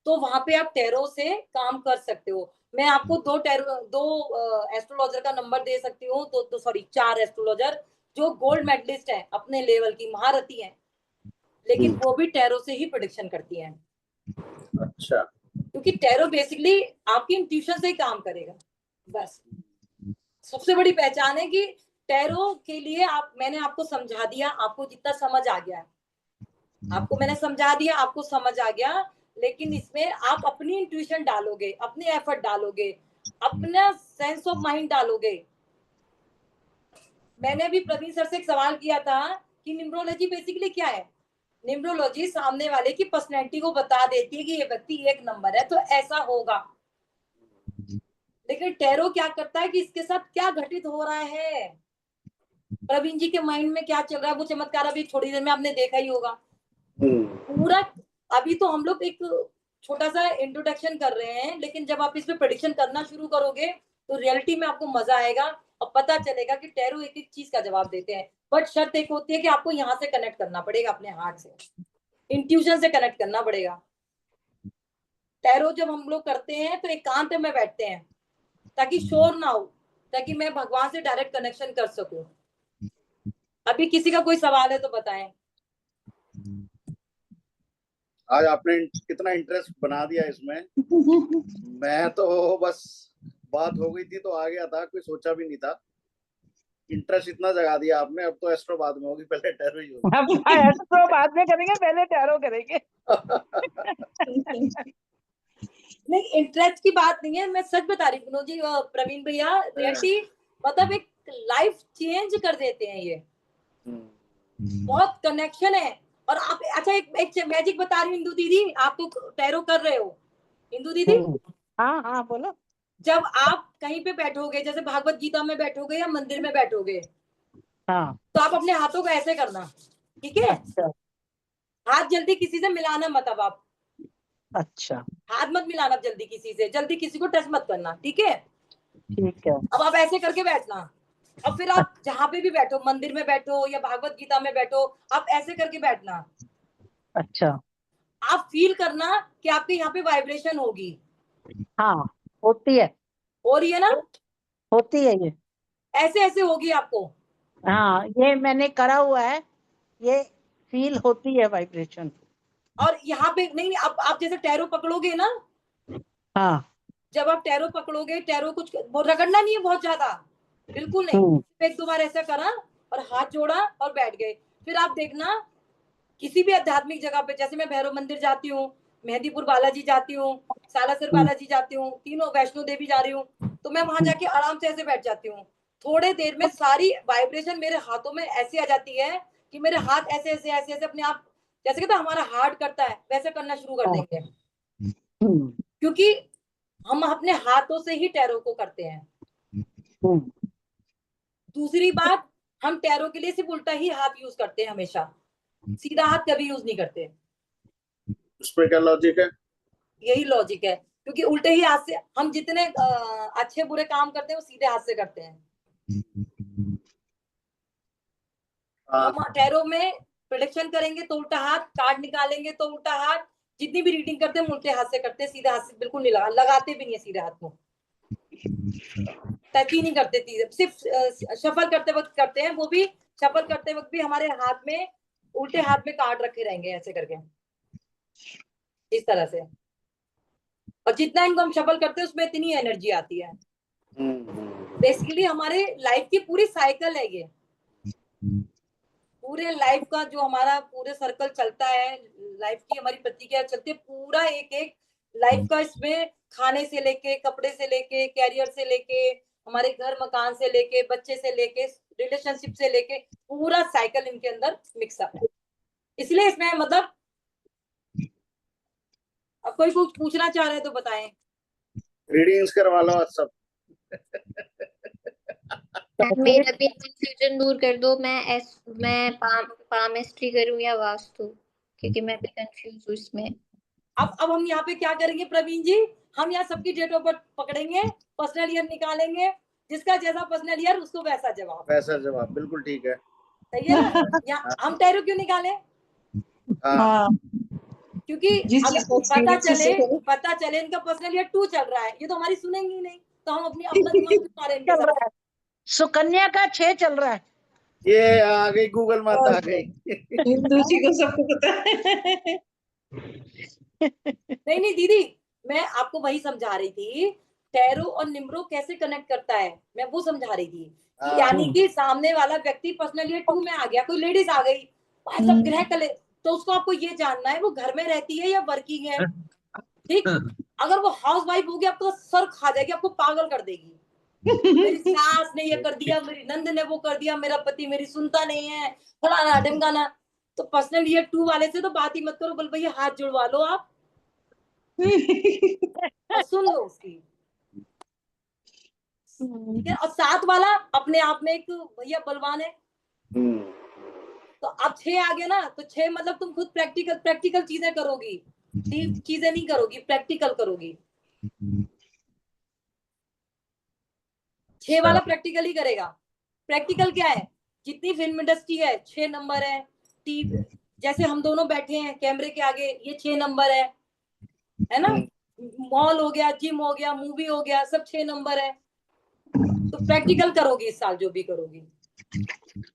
तो वहां पे आप टैरो से काम कर सकते हो। मैं आपको दो एस्ट्रोलॉजर का नंबर दे सकती हूँ, तो सॉरी 4 एस्ट्रोलॉजर जो गोल्ड मेडलिस्ट हैं, अपने लेवल की महारथी हैं, लेकिन वो भी टैरो से ही प्रेडिक्शन करती हैं। अच्छा, क्योंकि टैरो बेसिकली आपकी इंट्यूशन से ही काम करेगा। बस सबसे बड़ी पहचान है कि टैरो के लिए मैंने आपको समझा दिया, आपको जितना समझ आ गया, आपको मैंने समझा दिया, आपको समझ आ गया, लेकिन इसमें आप अपनी इंट्यूशन डालोगे, अपनी एफर्ट डालोगे, अपना सेंस ऑफ माइंड डालोगे। मैंने भी प्रवीण सर से एक सवाल किया था कि न्यूमरोलॉजी बेसिकली क्या है। न्यूमरोलॉजी सामने वाले की पर्सनैलिटी को बता देती है कि ये व्यक्ति 1 नंबर है तो ऐसा होगा, लेकिन टैरो क्या करता है कि इसके साथ क्या घटित हो रहा है, प्रवीण जी के माइंड में क्या चल रहा है, वो चमत्कार अभी थोड़ी देर में आपने देखा ही होगा पूरा। अभी तो हम लोग एक छोटा सा इंट्रोडक्शन कर रहे हैं, लेकिन जब आप इसमें प्रेडिक्शन करना शुरू करोगे तो रियलिटी में आपको मजा आएगा और पता चलेगा कि टैरो एक एक चीज का जवाब देते हैं। बट शर्त एक होती है कि आपको यहाँ से कनेक्ट करना पड़ेगा, अपने हार्ट से, इंट्यूशन से कनेक्ट करना पड़ेगा। टैरो जब हम लोग करते हैं तो एकांत में बैठते हैं ताकि शोर ना हो, ताकि मैं भगवान से डायरेक्ट कनेक्शन कर सकूं। अभी किसी का कोई सवाल है तो बताएं। आज आपने कितना इंटरेस्ट बना दिया इसमें। मैं तो बस बात हो गई थी तो आ गया था, कोई सोचा भी नहीं था। इंटरेस्ट इतना जगा दिया आपने। अब तो एस्ट्रो बाद में होगी, पहले टैरो ही होगी। अब एस्ट्रो बाद में करेंगे, पहले टैरो करेंगे। नहीं, इंटरेस्ट की बात नहीं है, मैं सच बता रही हूँ विनोद जी, प्रवीण भैया, रियलिटी मतलब एक लाइफ चेंज कर देते हैं ये। बहुत कनेक्शन है। और आप अच्छा एक मैजिक बता रही हूँ इंदु दीदी, आप तो टैरो कर रहे हो इंदु दीदी। हाँ हाँ बोलो। जब आप कहीं पे बैठोगे, जैसे भागवत गीता में बैठोगे या मंदिर में बैठोगे, हाँ तो आप अपने हाथों को ऐसे करना, ठीक है। अच्छा हाथ जल्दी किसी से मिलाना मत। अब आप अच्छा हाथ मत मिलाना जल्दी किसी से, जल्दी किसी को टच मत करना, ठीक है। ठीक है। अब आप ऐसे करके बैठना। अब फिर आप जहाँ पे भी बैठो, मंदिर में बैठो या भागवत गीता में बैठो, आप ऐसे करके बैठना। अच्छा आप फील करना कि आपके यहाँ पे वाइब्रेशन होगी। हाँ होती है, हो रही है ना? होती है ये। ऐसे ऐसे होगी आपको। हाँ ये मैंने करा हुआ है, ये फील होती है वाइब्रेशन। और यहाँ पे नहीं, आप जैसे टैरो पकड़ोगे ना, हाँ जब आप टैरो पकड़ोगे, टैरो कुछ रगड़ना नहीं है बहुत ज्यादा, बिल्कुल नहीं। एक 2 बार ऐसा करा और हाथ जोड़ा और बैठ गए। फिर आप देखना किसी भी आध्यात्मिक जगह पे, जैसे मैं भैरव मंदिर जाती हूँ, मेहंदीपुर बालाजी जाती हूँ, सालासर बालाजी जाती हूँ, तीनों वैष्णो देवी जा रही हूँ, तो मैं वहां जाके आराम से ऐसे बैठ जाती हूँ। थोड़े देर में सारी वाइब्रेशन मेरे हाथों में ऐसी आ जाती है कि मेरे हाथ ऐसे ऐसे ऐसे ऐसे अपने आप, जैसे कहते हमारा हार्ट करता है वैसे करना शुरू कर देंगे, क्योंकि हम अपने हाथों से ही टैरो को करते हैं। दूसरी बात, हम टैरो के लिए सिर्फ उल्टा ही हाथ यूज करते हैं हमेशा, सीधा हाथ कभी यूज नहीं करते। उस पर क्या लॉजिक है? यही लॉजिक है, क्योंकि उल्टे ही हाथ से हम जितने अच्छे बुरे काम करते हैं वो सीधे हाथ से करते हैं। हम टैरो में प्रेडिक्शन करेंगे तो उल्टा हाथ, कार्ड निकालेंगे तो उल्टा हाथ, जितनी भी रीडिंग करते हैं हम उल्टे हाथ से करते हैं, सीधे हाथ से बिल्कुल नहीं लगाते भी नहीं है सीधे हाथ को, टच ही नहीं करते थी, सिर्फ शफल करते वक्त करते हैं, वो भी शफल करते वक्त भी हमारे हाथ में उल्टे हाथ में कार्ड रखे रहेंगे ऐसे करके, इस तरह से। और जितना इनको हम शफल करते हैं उसमें इतनी एनर्जी आती है। बेसिकली हमारे लाइफ की पूरी साइकिल है ये, पूरे लाइफ का जो हमारा पूरे सर्कल चलता है, लाइफ की हमारी प्रतिक्रिया चलती है, पूरा एक एक लाइफ का, इसमें खाने से लेके, कपड़े से लेके, कैरियर से लेके, हमारे घर मकान से लेके, बच्चे से लेके, रिलेशनशिप से लेके, पूरा साइकिल इनके अंदर मिक्सअप है। इसलिए इसमें मतलब अब कोई कुछ पूछना चाह रहे हैं तो बताएं। रीडिंग्स करवा लो आज सब। मेरा भी कंफ्यूजन दूर कर दो, मैं पामिस्ट्री करूं या वास्तु, क्योंकि मैं भी कंफ्यूज हूँ इसमें। अब हम यहाँ पे क्या करेंगे प्रवीण जी, हम यहाँ सबकी डेट ऑफ बर्थ पकड़ेंगे, पर्सनल ईयर निकालेंगे, जिसका जैसा पर्सनल ईयर उसको वैसा जवाब। वैसा जवाब, बिल्कुल ठीक है। सही है ना? यहाँ हम टैरो क्यों निकाले? हाँ, क्योंकि अगर पता चले इनका पर्सनल ईयर 2 चल रहा है, ये तो हमारी सुनेंगे ही नहीं, तो हम अपना दिमाग मारे इनके चल रहा है, सुकन्या का 6 चल रहा है। ये आ गई गूगल माता आ गई। हिंदू जी को सबको पता है। नहीं दीदी, मैं आपको वही समझा रही थी, टैरो और निम्रो कैसे कनेक्ट करता है, मैं वो समझा रही थी। यानी कि सामने वाला व्यक्ति पर्सनल ईयर 2 में आ गया, कोई लेडीज आ गई, सब ग्रह कले, तो उसको आपको ये जानना है वो घर में रहती है या वर्किंग है। ठीक, अगर वो हाउस वाइफ होगी आपको सर खा जाएगी, आपको पागल कर देगी। मेरी सास ने ये कर दिया, मेरी नंद ने वो कर दिया, मेरा पति मेरी सुनता नहीं है, फलाना ढमकाना। तो पर्सनल ईयर 2 वाले से तो बात ही मत करो, बल भैया हाथ जुड़वा लो आप और सुन लो उसकी। ठीक है, और 7 वाला अपने आप में एक भैया बलवान है। तो अब 6 आ गया ना, तो 6 मतलब तुम खुद प्रैक्टिकल चीजें करोगी, डीप चीजें नहीं करोगी, प्रैक्टिकल करोगी। 6 वाला प्रैक्टिकल ही करेगा। प्रैक्टिकल क्या है, जितनी फिल्म इंडस्ट्री है 6 नंबर है, टीवी जैसे हम दोनों बैठे हैं कैमरे के आगे, ये 6 नंबर है ना, मॉल हो गया, जिम हो गया, मूवी हो गया, सब 6 नंबर है। तो प्रैक्टिकल करोगी इस साल, जो भी करोगी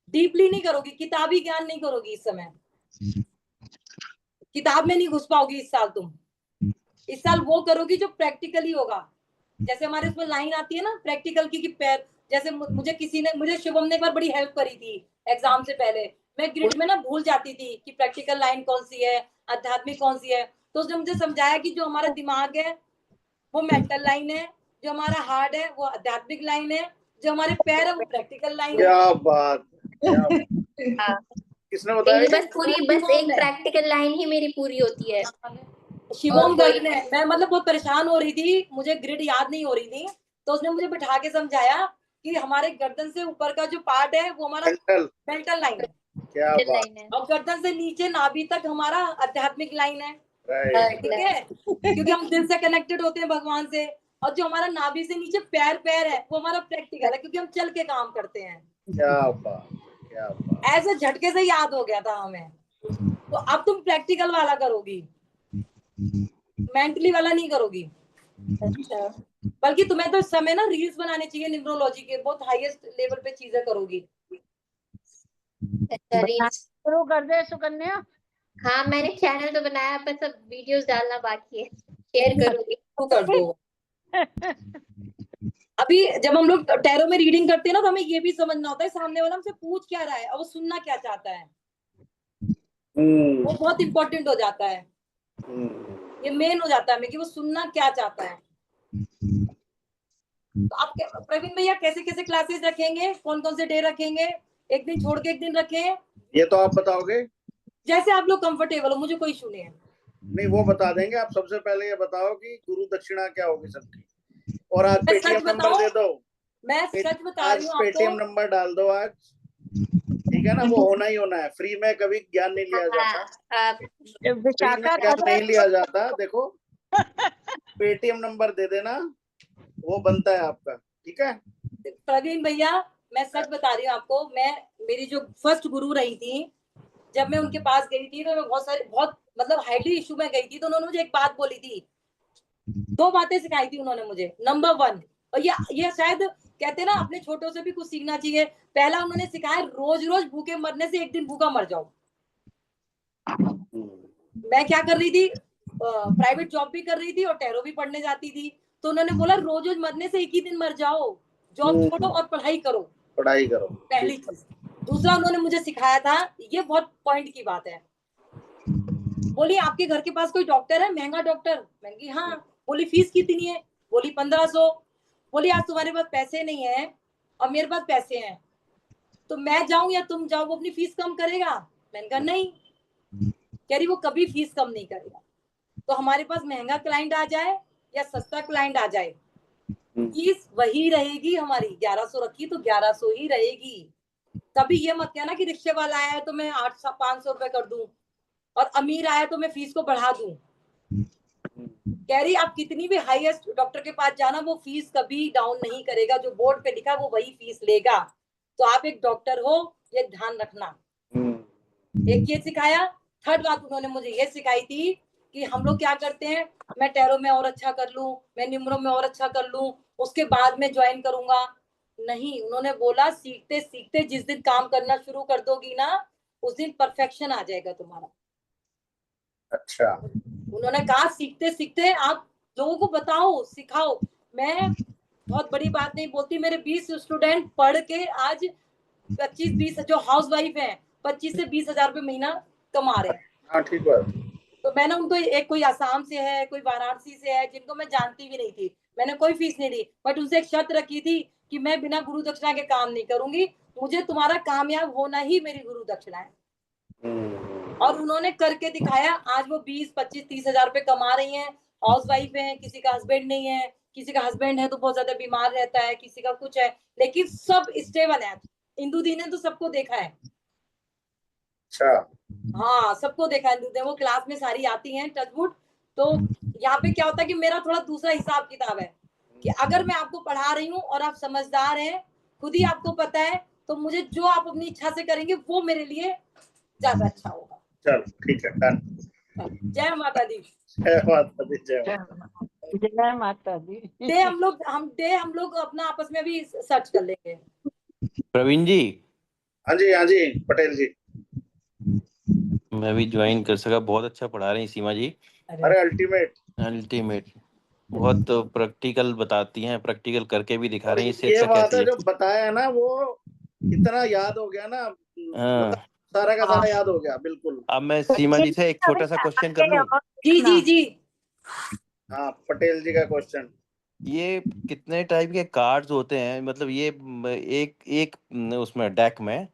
डीपली नहीं करोगी, किताबी ज्ञान नहीं करोगी इस समय, किताब में नहीं घुस पाओगी इस साल तुम। इस साल वो करोगी जो प्रैक्टिकली होगा। जैसे हमारे इसमें लाइन आती है ना प्रैक्टिकल की, पैर जैसे मुझे शुभम ने एक बार बड़ी हेल्प करी थी एग्जाम से पहले, मैं ग्रिड में ना भूल जाती थी कि प्रैक्टिकल लाइन कौन सी है, आध्यात्मिक कौन सी है। तो उसने मुझे समझाया कि जो हमारा दिमाग है वो मेंटल लाइन है, जो हमारा हार्ट है वो आध्यात्मिक लाइन है, जो हमारे पैर है वो प्रैक्टिकल लाइन है। क्या बात, किसने बताया? बस एक प्रैक्टिकल लाइन ही मेरी पूरी होती है। शिवम गर्ग ने, मैं मतलब बहुत परेशान हो रही थी, मुझे ग्रिड याद नहीं हो रही थी, तो उसने मुझे बिठा के समझाया कि हमारे गर्दन से ऊपर का जो पार्ट है वो हमारा मेंटल लाइन है। क्या बात। और गर्दन से नीचे नाभि तक हमारा आध्यात्मिक लाइन है। ठीक है, क्योंकि हम दिल से कनेक्टेड होते हैं भगवान से। और जो हमारा नाभि से नीचे पैर है वो हमारा प्रैक्टिकल है, क्योंकि हम चल के काम करते हैं। क्या बात, क्या बात। ऐसे झटके से याद हो गया था हमें। तो अब तुम प्रैक्टिकल वाला करोगी, मेंटली वाला नहीं करोगी। अच्छा, बल्कि तुम्हें तो इस समय ना रील्स बनाने चाहिए न्यूरोलॉजी के, बहुत हाईएस्ट लेवल पे चीजें करोगी। अच्छा, रील्स शुरू कर दे सुकन्या। हाँ, मैंने चैनल तो बनाया, पर सब वीडियोस डालना बाकी है, शेयर करूंगी। तो कर दो। अभी जब हम लोग टैरो में रीडिंग करते हैं ना, तो हमें ये भी समझना होता है सामने वाला हमसे पूछ क्या रहा है और वो सुनना क्या चाहता है। वो बहुत इंपॉर्टेंट हो जाता है, ये मेन हो जाता है कि वो सुनना क्या चाहता है। तो आप प्रवीण भैया कैसे कैसे क्लासेस रखेंगे, कौन कौन से डे रखेंगे, एक दिन छोड़ के एक दिन रखें, ये तो आप बताओगे, जैसे आप लोग कंफर्टेबल हो, मुझे कोई इशू नहीं है। नहीं, वो बता देंगे। आप सबसे पहले ये बताओ कि गुरु दक्षिणा क्या होगी सबकी, और आज पेटीएम नंबर दे दो। मैं सच बता रही हूँ, पेटीएम नंबर डाल दो आज। है ना, वो होना ही होना है। फ्री में कभी ज्ञान नहीं लिया जाता, फ्री में ज्ञान नहीं लिया जाता। देखो पेटीएम नंबर दे देना, वो बनता है आपका, ठीक है। प्रवीण भैया, मैं सच बता रही हूँ आपको, मेरी जो फर्स्ट गुरु रही थी, जब मैं उनके पास गई थी तो मैं बहुत मतलब हाईली इशू में गई थी, तो उन्होंने मुझे एक बात बोली थी, 2 बातें सिखाई थी उन्होंने मुझे। नंबर 1, और ये शायद कहते हैं ना, अपने छोटों से भी कुछ सीखना चाहिए। पहला उन्होंने सिखाया, रोज रोज भूखे मरने से एक दिन भूखा मर जाओ। मैं क्या कर रही थी, प्राइवेट जॉब भी कर रही थी और टैरो भी पढ़ने जाती थी, तो उन्होंने बोला रोज रोज मरने से एक ही दिन मर जाओ, जॉब छोड़ो और पढ़ाई करो, पढ़ाई करो, पहली चीज। दूसरा उन्होंने मुझे सिखाया था, ये बहुत पॉइंट की बात है, बोली आपके घर के पास कोई डॉक्टर है, महंगा डॉक्टर? मैंने कहा हाँ। बोली फीस कितनी है? बोली 1500। बोली आज तुम्हारे पास पैसे नहीं है और मेरे पास पैसे हैं, तो मैं जाऊं या तुम जाओ, वो अपनी फीस कम करेगा? मैंने कहा नहीं। कह रही वो कभी फीस कम नहीं करेगा। तो हमारे पास महंगा क्लाइंट आ जाए या सस्ता क्लाइंट आ जाए, फीस वही रहेगी हमारी। 1100 रखी तो 1100 ही रहेगी। कभी ये मत कहना कि रिक्शे वाला आया है तो मैं 500 रुपए कर दूं, और अमीर आया तो मैं फीस को बढ़ा दूं। कह रही आप कितनी भी हाईएस्ट डॉक्टर के पास जाना, वो फीस कभी डाउन नहीं करेगा, जो बोर्ड पे लिखा वो वही फीस लेगा। तो आप एक डॉक्टर हो, ये ध्यान रखना। एक ये सिखाया। थर्ड बात उन्होंने मुझे ये सिखाई थी कि हम लोग क्या करते हैं, मैं टैरो में और अच्छा कर लूं, मैं निम्रो में और अच्छा कर लूं, उसके बाद में ज्वाइन करूंगा। नहीं, उन्होंने बोला सीखते सीखते जिस दिन काम करना शुरू कर दोगी ना, उस दिन परफेक्शन आ जाएगा तुम्हारा। अच्छा। उन्होंने कहा सीखते सीखते आप लोगों को बताओ, सिखाओ। मैं बहुत बड़ी बात नहीं बोलती, मेरे 20 स्टूडेंट पढ़ के आज 25-20 जो हाउस वाइफ है 25 से 20 हजार रुपए महीना कमा रहे हैं। हाँ ठीक बात। तो मैंने उनको, एक कोई आसाम से है, कोई वाराणसी से है, जिनको मैं जानती भी नहीं थी, मैंने कोई फीस नहीं दी, बट उनसे एक शर्त रखी थी कि मैं बिना गुरु दक्षिणा के काम नहीं करूंगी, मुझे तुम्हारा कामयाब होना ही मेरी गुरु दक्षिणा है। और उन्होंने करके दिखाया। आज वो 20, 25, 30 हजार रुपए कमा रही हैं, हाउस वाइफ है, किसी का हस्बैंड नहीं है, किसी का हस्बैंड है तो बहुत ज्यादा बीमार रहता है, किसी का कुछ है, लेकिन सब स्टेबल है। इंदु दी ने तो सबको देखा है। अच्छा। हाँ, सबको देखा है। वो क्लास में सारी आती हैं टचवुड। तो यहाँ पे क्या होता है कि मेरा थोड़ा दूसरा हिसाब किताब है कि अगर मैं आपको पढ़ा रही हूँ और आप समझदार हैं, खुद ही आपको पता है, तो मुझे जो आप अपनी इच्छा से करेंगे वो मेरे लिए ज्यादा अच्छा होगा। चलो ठीक है, डन। जय माता दी। जय माता दी। जय माता दी। हम लोग अपना आपस में भी सर्च कर लेंगे। प्रवीण जी। हाँ जी, हाँ जी, पटेल जी। मैं भी ज्वाइन कर सका, बहुत अच्छा पढ़ा रही हैं सीमा जी। अरे अल्टीमेट बहुत प्रैक्टिकल बताती हैं, प्रैक्टिकल करके भी दिखा रही हैं। इससे ये अच्छा बात क्या है, चाहिए। जो बताया ना वो इतना याद हो गया ना, मतलब सारा का सारा याद हो गया बिल्कुल। अब मैं सीमा जी से एक छोटा सा क्वेश्चन कर लूं। जी जी जी। हाँ, पटेल जी का क्वेश्चन। ये कितने टाइप के कार्ड्स होते हैं, मतलब ये एक उसमें डेक में,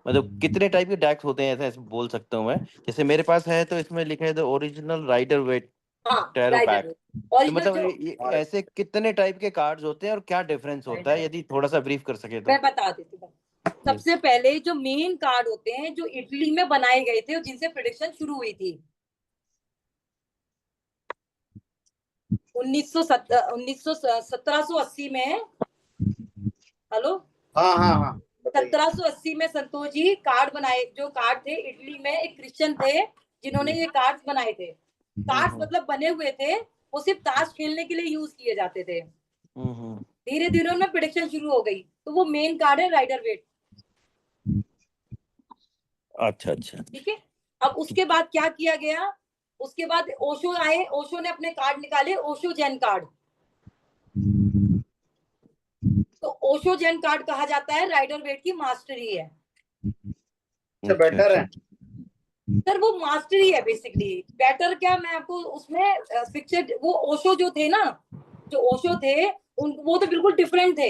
मतलब कितने टाइप के डेक्स होते हैं, ऐसा बोल सकता हूँ मैं। जैसे मेरे पास है तो इसमें लिखा है the original Rider Waite tarot pack. तो मतलब ये ऐसे कितने टाइप के कार्ड्स होते हैं और क्या डिफरेंस होता है, यदि थोड़ा सा ब्रीफ कर सके तो। मैं बता देती हूँ। सबसे पहले जो मेन कार्ड होते हैं, जो इटली में बनाए गए थे और जिनसे प्रेडिक्शन शुरू हुई थी 1780 में। हेलो। हाँ हाँ हाँ। 1780 में संतोष जी कार्ड बनाए, जो कार्ड थे इटली में, एक क्रिश्चियन थे जिन्होंने ये कार्ड्स बनाए थे। कार्ड्स मतलब बने हुए थे, वो सिर्फ ताश खेलने के लिए यूज किए जाते थे। धीरे धीरे उनमें प्रेडिक्शन शुरू हो गई, तो वो मेन कार्ड है राइडर वेट। अच्छा अच्छा, ठीक है। अब उसके बाद क्या किया गया, उसके बाद ओशो आए, ओशो ने अपने कार्ड निकाले, ओशो जैन कार्ड। तो ओशो जैन कार्ड कहा जाता है राइडर वेट की मास्टरी है। अच्छा, बेटर है सर, वो मास्टरी है बेसिकली। बेटर क्या, मैं आपको उसमें पिक्चर, वो ओशो जो थे ना, जो ओशो थे वो तो बिल्कुल डिफरेंट थे।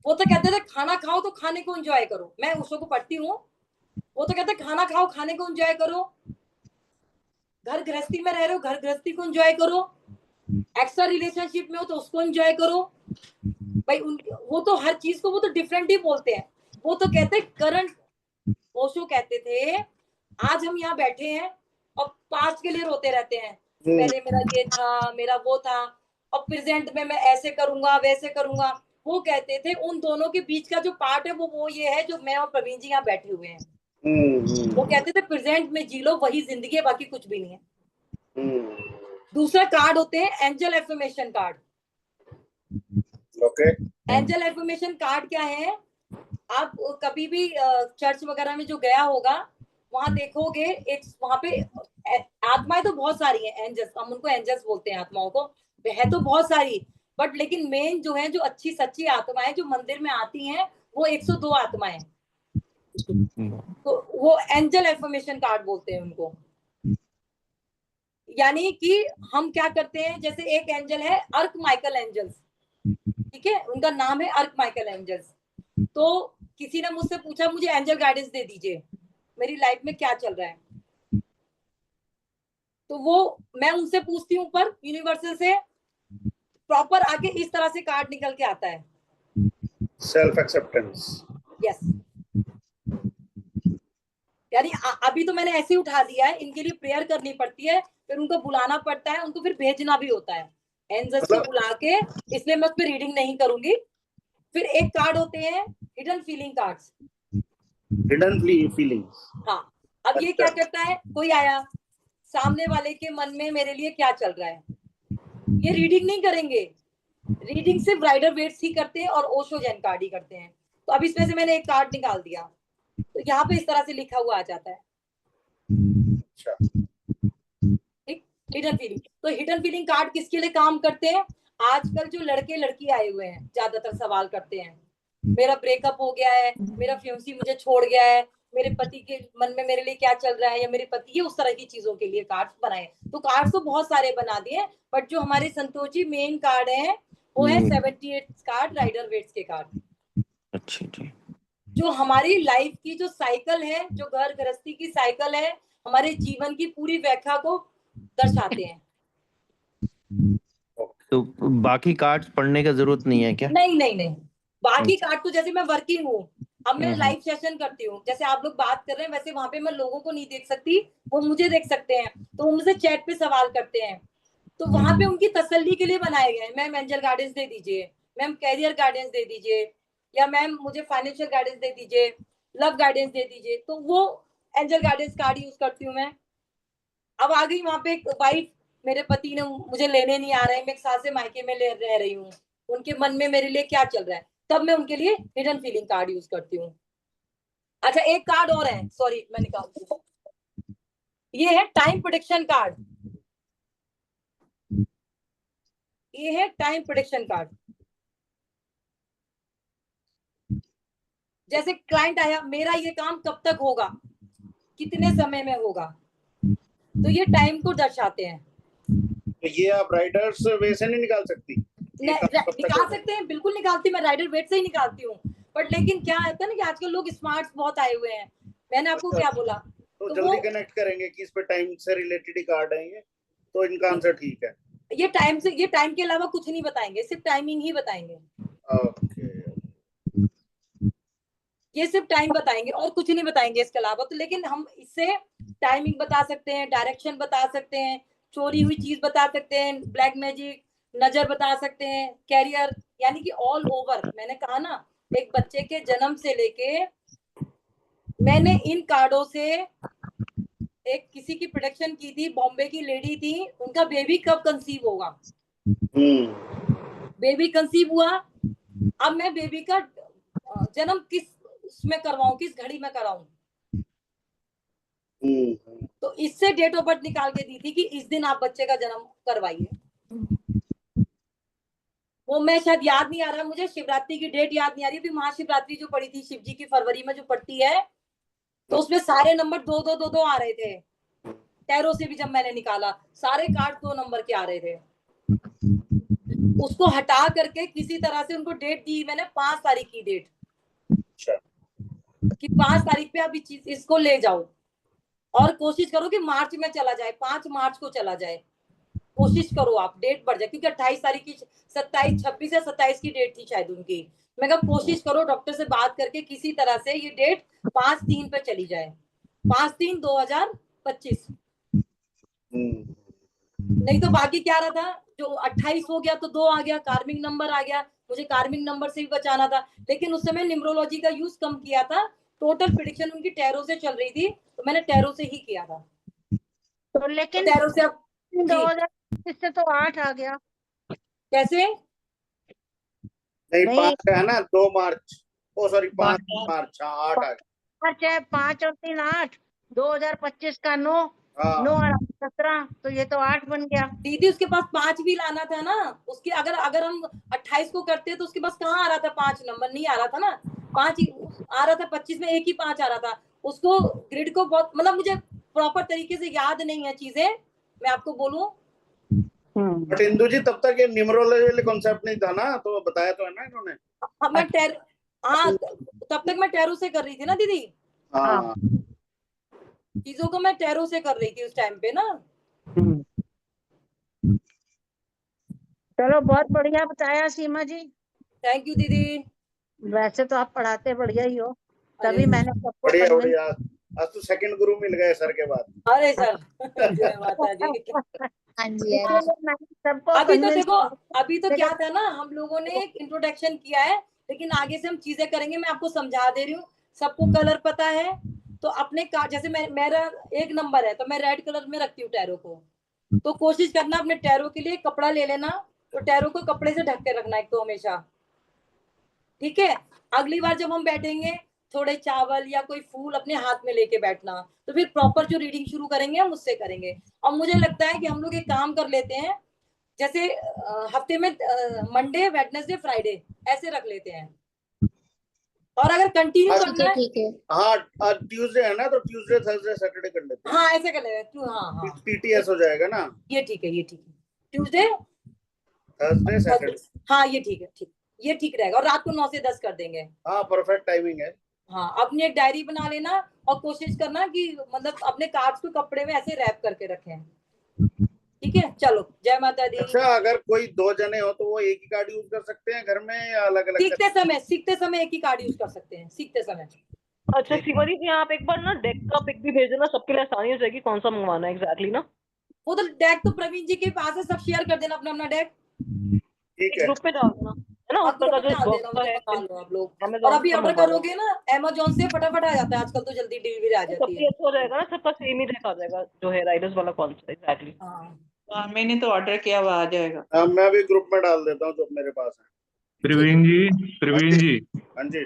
वो तो कहते थे खाना खाओ तो खाने को एंजॉय करो। मैं ओशो को पढ़ती हूँ। वो तो कहते खाना खाओ, खाने को एंजॉय करो। घर गृहस्थी में रह रहे हो, घर गृहस्थी को एंजॉय करो। एक्स्ट्रा रिलेशनशिप में हो तो उसको एंजॉय करो भाई। वो तो हर चीज को वो तो डिफरेंट ही बोलते हैं। वो तो कहते करंट, ओशो कहते थे आज हम यहाँ बैठे हैं और पास्ट के लिए रोते रहते हैं, पहले मेरा ये था, मेरा वो था, और प्रेजेंट में मैं ऐसे करूंगा वैसे करूंगा। वो कहते थे उन दोनों के बीच का जो पार्ट है वो ये है जो मैं और प्रवीण जी यहाँ बैठे हुए हैं। वो कहते थे प्रेजेंट में जी लो, वही जिंदगी है, बाकी कुछ भी नहीं है। दूसरा कार्ड होते हैं angel affirmation card. Okay, angel affirmation card क्या है? आप कभी भी चर्च वगैरह में जो गया होगा वहां देखोगे, एक वहां पे आत्माएं तो बहुत सारी हैं, एंजल्स, हम उनको एंजल्स बोलते हैं आत्माओं को, है तो बहुत सारी, बट लेकिन मेन जो है, जो अच्छी सच्ची आत्माएं जो मंदिर में आती हैं वो 102 आत्माएं, तो वो एंजल एफर्मेशन कार्ड बोलते हैं उनको। यानी कि हम क्या करते हैं, जैसे एक एंजल है अर्क माइकल एंजल्स, ठीक है, उनका नाम है अर्क माइकल एंजल्स। तो किसी ने मुझसे पूछा मुझे एंजल गाइडेंस दे दीजिए, मेरी लाइफ में क्या चल रहा है, तो वो मैं उनसे पूछती हूँ, पर यूनिवर्सल से प्रॉपर आगे इस तरह से कार्ड निकल के आता है, सेल्फ एक्सेप्टेंस। यस, यानी अभी तो मैंने ऐसे ही उठा दिया है, इनके लिए प्रेयर करनी पड़ती है, फिर उनको बुलाना पड़ता है, उनको फिर भेजना भी होता है एंजल्स को बुला के, इसलिए मैं उस पर रीडिंग नहीं करूंगी। फिर एक कार्ड होते हैं hidden feeling cards. Hidden feelings, हाँ, अब ये क्या करता है, कोई आया, सामने वाले के मन में मेरे लिए क्या चल रहा है, ये रीडिंग नहीं करेंगे, रीडिंग सिर्फ राइडर वेट्स ही करते हैं और ओशो जैन कार्ड ही करते हैं। तो अब इसमें से मैंने एक कार्ड निकाल दिया, तो यहाँ पे इस तरह से लिखा हुआ आ जाता है, ठीक, हिडन फीलिंग। तो हिडन फीलिंग कार्ड किसके लिए काम करते हैं? आजकल जो लड़के लड़की आए हुए हैं ज्यादातर सवाल करते हैं, मेरा ब्रेकअप हो गया है, मेरा फ्यूंसी मुझे छोड़ गया है, मेरे पति के मन में मेरे लिए क्या चल रहा है, या मेरे पति, ये उस तरह की चीजों के लिए कार्ड्स बनाए। तो कार्ड्स तो बहुत सारे बना दिए, बट जो हमारे संतोष जी मेन कार्ड है वो है 78 कार्ड राइडर वेट्स के कार्ड। अच्छा जी। जो हमारी लाइफ की जो साइकिल है, जो घर गृहस्थी की साइकिल है, हमारे जीवन की पूरी व्याख्या को दर्शाते हैं। तो बाकी कार्ड्स पढ़ने का जरूरत नहीं है क्या? नहीं नहीं नहीं, बाकी कार्ड तो जैसे मैं वर्किंग हूँ, अब मैं लाइव सेशन करती हूँ, जैसे आप लोग बात कर रहे हैं, वैसे वहां पे मैं लोगों को नहीं देख सकती, वो मुझे देख सकते हैं, तो वो मुझसे चैट पे सवाल करते हैं, तो वहां पे उनकी तसल्ली के लिए बनाए गए हैं, मैम एंजल गाइडेंस दे दीजिए, मैम कैरियर गाइडेंस दे दीजिए, या मैम मुझे फाइनेंशियल गाइडेंस दे दीजिए, लव गाइडेंस दे दीजिए, तो वो एंजल गाइडेंस कार्ड यूज करती हूँ मैं। अब आ गई वहां पे एक वाइफ, मेरे पति ने मुझे लेने नहीं आ रहे हैं, मैं एक साल से मायके में रह रही हूँ, उनके मन में मेरे लिए क्या चल रहा है, तब मैं उनके लिए हिडन फीलिंग कार्ड यूज करती हूँ। अच्छा, एक कार्ड और है, सॉरी मैं निकालती हूँ, ये है टाइम प्रेडिक्शन कार्ड। ये है टाइम प्रेडिक्शन कार्ड। जैसे क्लाइंट आया, मेरा ये काम कब तक होगा, कितने समय में होगा, तो ये टाइम को दर्शाते हैं। तो ये आप राइडर्स वे से नहीं निकाल सकती? निकाल सकते हैं, बिल्कुल निकालती, मैं राइडर वेट से ही निकालती हूँ, बट लेकिन क्या होता है ना कि आजकल लोग स्मार्ट बहुत आए हुए हैं, मैंने आपको क्या बोला, तो जल्दी कनेक्ट करेंगे कि इस पे टाइम से रिलेटेड ही कार्ड है ये, तो इनका आंसर ठीक है। ये टाइम से, ये टाइम के अलावा कुछ नहीं बताएंगे, सिर्फ टाइमिंग ही बताएंगे। ओके, ये सिर्फ टाइम बताएंगे और कुछ नहीं बताएंगे इसके अलावा। तो लेकिन हम इससे टाइमिंग बता सकते हैं, डायरेक्शन बता सकते हैं, चोरी हुई चीज बता सकते हैं, ब्लैक मैजिक, नजर बता सकते हैं, कैरियर, यानी कि ऑल ओवर। मैंने कहा ना, एक बच्चे के जन्म से लेके, मैंने इन कार्डों से एक किसी की प्रोडक्शन की थी, बॉम्बे की लेडी थी, उनका बेबी कब कंसीव होगा, बेबी कंसीव हुआ, अब मैं बेबी का जन्म किस उसमें करवाऊं, किस घड़ी में कराऊं, तो इससे डेट ऑफ बर्थ निकाल के दी थी कि इस दिन आप बच्चे का जन्म करवाइए। वो मैं शायद याद नहीं आ रहा मुझे, शिवरात्रि की डेट याद नहीं आ रही थी, महाशिवरात्रि जो पड़ी थी शिव जी की फरवरी में जो पड़ती है, तो उसमें सारे नंबर 2-2-2-2 आ रहे थे। टैरो से भी जब मैंने निकाला, सारे कार्ड 2 नंबर के आ रहे थे। उसको हटा करके किसी तरह से उनको डेट दी मैंने, 5 तारीख की डेट, कि 5 तारीख पे आप इसको ले जाओ और कोशिश करो कि मार्च में चला जाए, 5 मार्च को चला जाए। कोशिश करो आप, डेट बढ़ जाए, क्योंकि 28 तारीख की 27, 26 या 27 की डेट थी शायद उनकी। मैं कहा कोशिश करो डॉक्टर से बात करके किसी तरह से ये डेट 5/3 पे चली जाए, 5/3/2025। नहीं तो बाकी क्या रहा था, जो 28 हो गया तो 2 आ गया, कार्मिक नंबर आ गया, मुझे कार्मिक नंबर से भी बचाना था। लेकिन उस समय न्यूमरोलॉजी का यूज कम किया था, टोटल प्रेडिक्शन उनकी टैरो से चल रही थी, तो मैंने टैरो से ही किया था। तो लेकिन टैरो से अब 2025 से तो 8 आ गया। कैसे? नहीं, नहीं। 5 का है ना, 2 मार्च, ओ सॉरी 5 मार्च, हाँ 8 आ गया। मार्च है, 5 और 3 8, 2025 का 9, हाँ 9 और 17, तो ये तो 8 बन गया। दीदी उसके पास 5 भी लाना था ना, उसके अगर हम 28 को करते तो उसके पास कहाँ आ रहा था 5 नंबर, नहीं आ रहा था ना, 5 ही आ रहा था, 25 में एक ही 5 आ रहा था। उसको ग्रिड को बहुत, मतलब मुझे प्रॉपर तरीके से याद नहीं है चीजें, मैं आपको बोलूं। बट इंदु जी तब तक ये न्यूमरोलॉजी वाले कॉन्सेप्ट नहीं था ना, तो बताया तो है ना इन्होंने। मैं तब तक मैं टैरो से कर रही थी ना दीदी, हाँ चीजों को मैं टैरो से कर रही थी उस टाइम पे ना। चलो बहुत बढ़िया बताया सीमा जी, थैंक यू दीदी। वैसे तो आप पढ़ाते बढ़िया ही हो, अरे तभी मैंने सबको बढ़िया convince- बढ़िया, आज तो सेकंड गुरु मिल गए सर के बाद। अरे सर जय माता दी। हाँ जी मैंने सबको अभी तो convince देखो, किया। अभी तो क्या था ना, हम लोगों ने एक इंट्रोडक्शन किया है, लेकिन आगे से हम चीजें करेंगे, मैं आपको समझा दे रही हूँ। सबको कलर पता है तो अपने का, जैसे मेरा 1 नंबर है तो मैं रेड कलर में रखती हूँ टैरो को, तो कोशिश करना अपने टैरो के लिए कपड़ा ले लेना, तो टैरो को कपड़े से ढक के रखना एक तो हमेशा, ठीक है। अगली बार जब हम बैठेंगे थोड़े चावल या कोई फूल अपने हाथ में लेके बैठना, तो फिर प्रॉपर जो रीडिंग शुरू करेंगे हम उससे करेंगे। और मुझे लगता है कि हम लोग एक काम कर लेते हैं, जैसे हफ्ते में मंडे, वेडनेसडे, फ्राइडे ऐसे रख लेते हैं, और अगर कंटिन्यू करना है, ठीक है। हाँ आज ट्यूसडे है ना, तो ट्यूसडे थर्सडे सैटरडे कर लेते हैं। हाँ ऐसे कर लेते हैं क्यों, हाँ टीटीएस हो जाएगा ना, ये ठीक है, ये ठीक है, ट्यूसडे थर्सडे सैटरडे। हाँ ये ठीक है, ठीक, ये ठीक रहेगा, और रात को 9 से 10 कर देंगे। हाँ परफेक्ट टाइमिंग है। हाँ अपनी एक डायरी बना लेना, और कोशिश करना कि मतलब अपने कार्ड्स को कपड़े में ऐसे रैप करके रखें, ठीक है। चलो जय माता दी। अच्छा, अगर कोई 2 जने हो तो वो एक ही कार्ड यूज कर सकते हैं घर में या अलग अलग? सीखते समय एक ही कार्ड यूज कर सकते हैं, सीखते समय। अच्छा शिवानी जी, आप एक बार ना डेक का पिक भी भेज देना, सबके लिए आसानी हो जाएगी कौन सा मंगवाना है एग्जैक्टली ना। वो तो डेक तो प्रवीण जी के पास है, सब शेयर कर देना अपना अपना डेक, ठीक है। ग्रुप पे डाल देना है ना, ऊपर का जो डाल देना, बॉक्स मुझे है बता लो आप लोग। और Amazon अभी से ऑर्डर मंगवा लो। करोगे ना Amazon से फटाफट आ जाता है आजकल, तो जल्दी डिलीवरी आ जाती सबके है। अच्छा हो जाएगा ना, सबका सेम ही रेट आ जाएगा जो है राइडर्स वाला कौन सा एग्जैक्टली। हाँ मैंने तो ऑर्डर किया, वो आ जाएगा। हाँ मैं भी ग्रुप में डाल देता हूँ जो मेरे पास है। प्रवीण जी हाँ जी।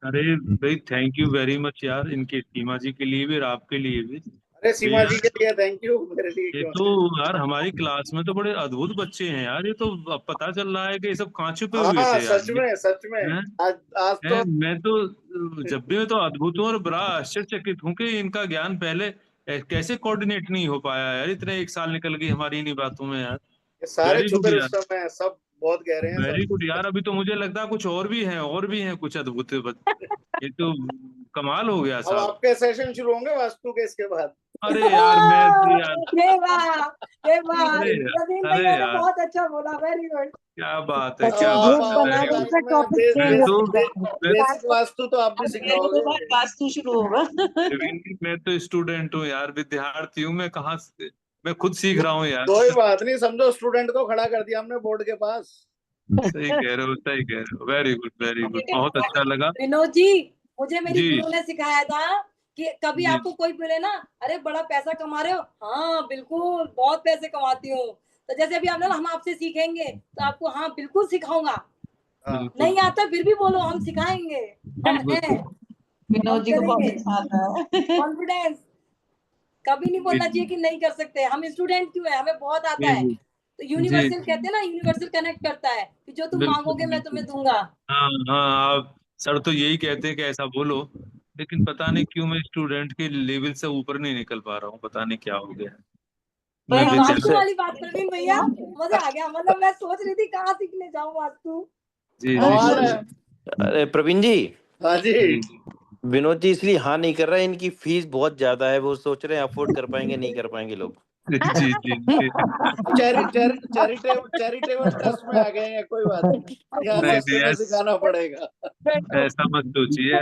अरे भाई थैंक यू वेरी मच यार, इनके सीमा जी के लिए भी और आपके लिए भी। अरे सीमा जी के लिए थैंक यू, मेरे लिए ये क्यों? तो यार हमारी क्लास में तो बड़े अद्भुत बच्चे हैं यार, ये तो अब पता चल रहा है कि ये सब कहाँ छुपे हुए हाँ थे यार। सच में हैं? आज तो मैं तो जब भी मैं तो अद्भुत हूँ और बड़ा आश्चर्यचकित हूँ कि इनका ज्ञान पहले कैसे कोऑर्डिनेट नहीं हो पाया यार, इतने 1 साल निकल गई हमारी इन्हीं बातों में यार। ये सारे वेरी गुड छुपे यार, रुस्तम हैं, सब बहुत गहरे हैं वेरी सब। गुड यार। अभी तो मुझे लगता है कुछ और भी हैं कुछ अद्भुत ये तो कमाल हो गया अब साहब। आपके सेशन शुरू होंगे वास्तु के इसके बाद। अरे यार मैं तो यार ये बात अरे प्रवीण अरे भैया ने यार बहुत अच्छा बोला, वेरी गुड। क्या बात है, अब क्या आप बात है, आने वेरी वाले गुड। टाइम में मैं तो बेसिक वास्तु तो आप भी सिखाओगे। वास्तु शुरू होगा। मैं तो स्टूडेंट हूँ यार, विद्यार्थी हूँ मैं, कहाँ से मैं खुद सीख रहा हूँ यार। कोई बात नहीं, समझो स्टूडेंट को खड़ा कर दिया हमने बोर्ड के पास। सही कह रहे हो, वेरी गुड, बहुत अच्छा लगा। विनोद जी, मुझे मेरी जी। गुरु ने सिखाया था कि कभी जी। आपको कोई बोले ना, अरे बड़ा पैसा कमा रहे हो, हाँ बिल्कुल बहुत पैसे कमाती हूँ, तो जैसे अभी आपने हम आपसे सीखेंगे तो आपको हाँ बिल्कुल सिखाऊंगा, बिल्कुल नहीं आता फिर भी बोलो हम सिखाएंगे, हम हैं, विनोद जी को बहुत अच्छा आता है। कॉन्फिडेंस। कभी नहीं बोलना चाहिए कि नहीं कर सकते, हम स्टूडेंट क्यों है, हमें बहुत आता है। जी तो यूनिवर्सल कहते हैं ना, यूनिवर्सल कनेक्ट करता है कि जो तुम मांगोगे मैं तुम्हें दूंगा। हाँ हाँ, आप सर तो यही कहते हैं कि ऐसा बोलो, लेकिन पता नहीं क्यों मैं स्टूडेंट के लेवल से ऊपर नहीं निकल पा रहा हूँ, पता नहीं क्या हो गया है। मैं वास्तु वाली बात प्रवीण भैया, मजा आ गया, मतलब मैं सोच रही थी कहाँ सीखने जाऊँ वास्तु। जी और अरे प्रवीण जी, हाँ जी, विनोद जी इसलिए हाँ नहीं कर रहे हैं, इनकी फीस बहुत ज्यादा है, वो सोच रहे हैं अफोर्ड कर पाएंगे नहीं कर पाएंगे लोग। जी जी जी। चैरिटेबल ट्रस्ट में आ गए हैं, कोई बात नहीं, यहाँ नहीं सस्ते नहीं, में सिखाना पड़ेगा। ऐसा मत सोचिए।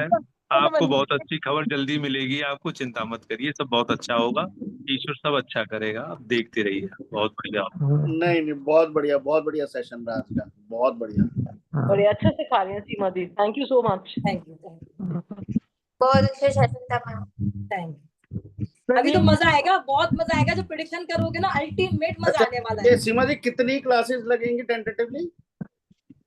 आपको बहुत अच्छी खबर जल्दी मिलेगी, आपको चिंता मत करिए, सब बहुत अच्छा होगा। ईश्वर सब अच्छा करेगा, आप देखते रहिए। बहुत बढ़िया। नहीं नहीं, बहुत बढ़िया सेशन रहा आज का, बहुत बढ़िया। बड़े अच्छे से खा रही हैं सीमा दी, thank you so much. Thank you बहुत अच्छे सेशन था मैम। Thank you. अभी तो मजा आएगा, बहुत मजा आएगा। जो प्रिडिक्शन करोगे ना, अल्टीमेट मजा आने वाला है। ये सीमा जी कितनी क्लासेस लगेंगी टेंटेटिवली?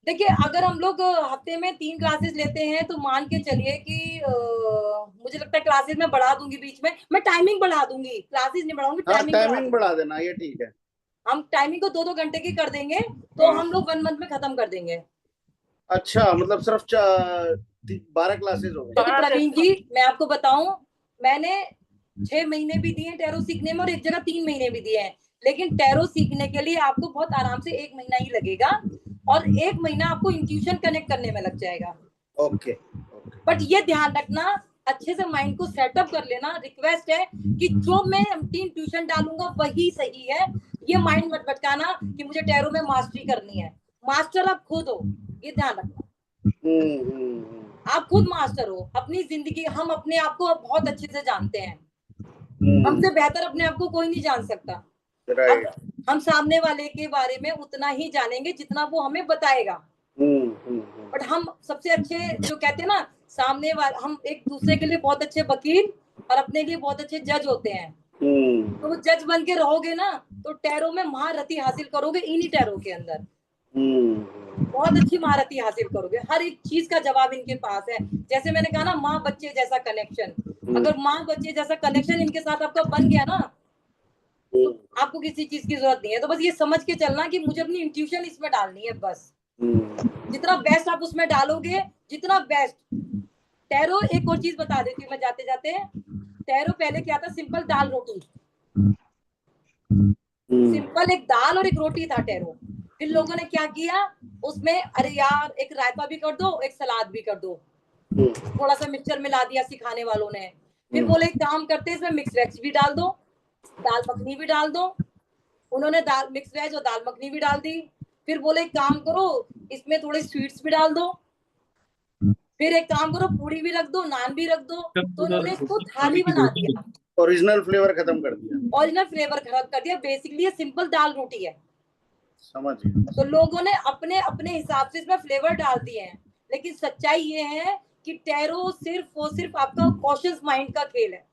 देखिए, अगर हम लोग हफ्ते में 3 क्लासेस लेते हैं तो मान के चलिए कि मुझे लगता है क्लासेस में बढ़ा दूंगी, बीच में मैं टाइमिंग बढ़ा दूंगी, क्लासेस नहीं बढ़ाऊंगी, टाइमिंग बढ़ा देना, ये ठीक है। हम टाइमिंग को 2-2 घंटे की कर देंगे, तो हम लोग 1 मंथ में खत्म कर देंगे। अच्छा, मतलब सिर्फ 12 क्लासेस हो गई। देखो प्रवीण जी, मैं आपको बताऊं, मैंने 6 महीने भी दिए टैरो सीखने में और एक जगह 3 महीने भी दिए हैं, लेकिन टैरो सीखने के लिए आपको बहुत आराम से 1 महीना ही लगेगा, और 1 महीना आपको इंट्यूशन कनेक्ट करने में लग जाएगा। ओके। बट ये ध्यान रखना, अच्छे से माइंड को सेटअप कर लेना। रिक्वेस्ट है कि जो मैं इंट्यूशन डालूंगा वही सही है। ये माइंड मत भटकाना कि मुझे टैरो में मास्टरी करनी है। मास्टर आप खुद हो, ये ध्यान रखना। आप खुद मास्टर हो अपनी जिंदगी। हम अपने आप को बहुत अच्छे से जानते हैं, हमसे बेहतर अपने आप को कोई नहीं जान सकता। अब हम सामने वाले के बारे में उतना ही जानेंगे जितना वो हमें बताएगा। बट हम सबसे अच्छे, जो कहते हैं ना, सामने वाले, हम एक दूसरे के लिए बहुत अच्छे वकील और अपने लिए बहुत अच्छे जज होते हैं। तो वो जज बन के रहोगे ना, तो टैरो में महारथी हासिल करोगे। इन्हीं टैरो के अंदर बहुत अच्छी महारथी हासिल करोगे। हर एक चीज का जवाब इनके पास है। जैसे मैंने कहा ना, माँ बच्चे जैसा कनेक्शन, अगर माँ बच्चे जैसा कनेक्शन इनके साथ आपका बन गया ना, तो आपको किसी चीज की जरूरत नहीं है। तो बस ये समझ के चलना कि मुझे अपनी इंट्यूशन इसमें डालनी है बस। जितना बेस्ट आप उसमें डालोगे, जितना बेस्ट। टैरो, एक और चीज बता देती हूँ मैं जाते जाते। टैरो पहले क्या था? सिंपल दाल रोटी, सिंपल एक दाल और एक रोटी था टैरो। फिर लोगों ने क्या किया उसमें, अरे यार एक रायता भी कर दो, एक सलाद भी कर दो, थोड़ा सा मिक्सचर मिला दिया सिखाने वालों ने। फिर बोले एक काम करते हैं, इसमें मिक्स वेज भी डाल दो, दाल मखनी भी डाल दो। उन्होंने दाल मिक्स वेज और दाल मखनी भी डाल दी। फिर बोले एक काम करो, इसमें थोड़े स्वीट्स भी डाल दो। फिर एक काम करो, पूरी भी रख दो, नान भी रख दो। तो उन्होंने इसको थाली बना दिया, ओरिजिनल फ्लेवर खत्म कर दिया। ओरिजिनल फ्लेवर खत्म कर दिया। बेसिकली ये सिंपल दाल रोटी है, समझ। तो लोगों ने अपने अपने हिसाब से इसमें फ्लेवर डाल दिए हैं। लेकिन सच्चाई ये है कि टैरो सिर्फ और सिर्फ आपका कॉशियस माइंड का खेल है,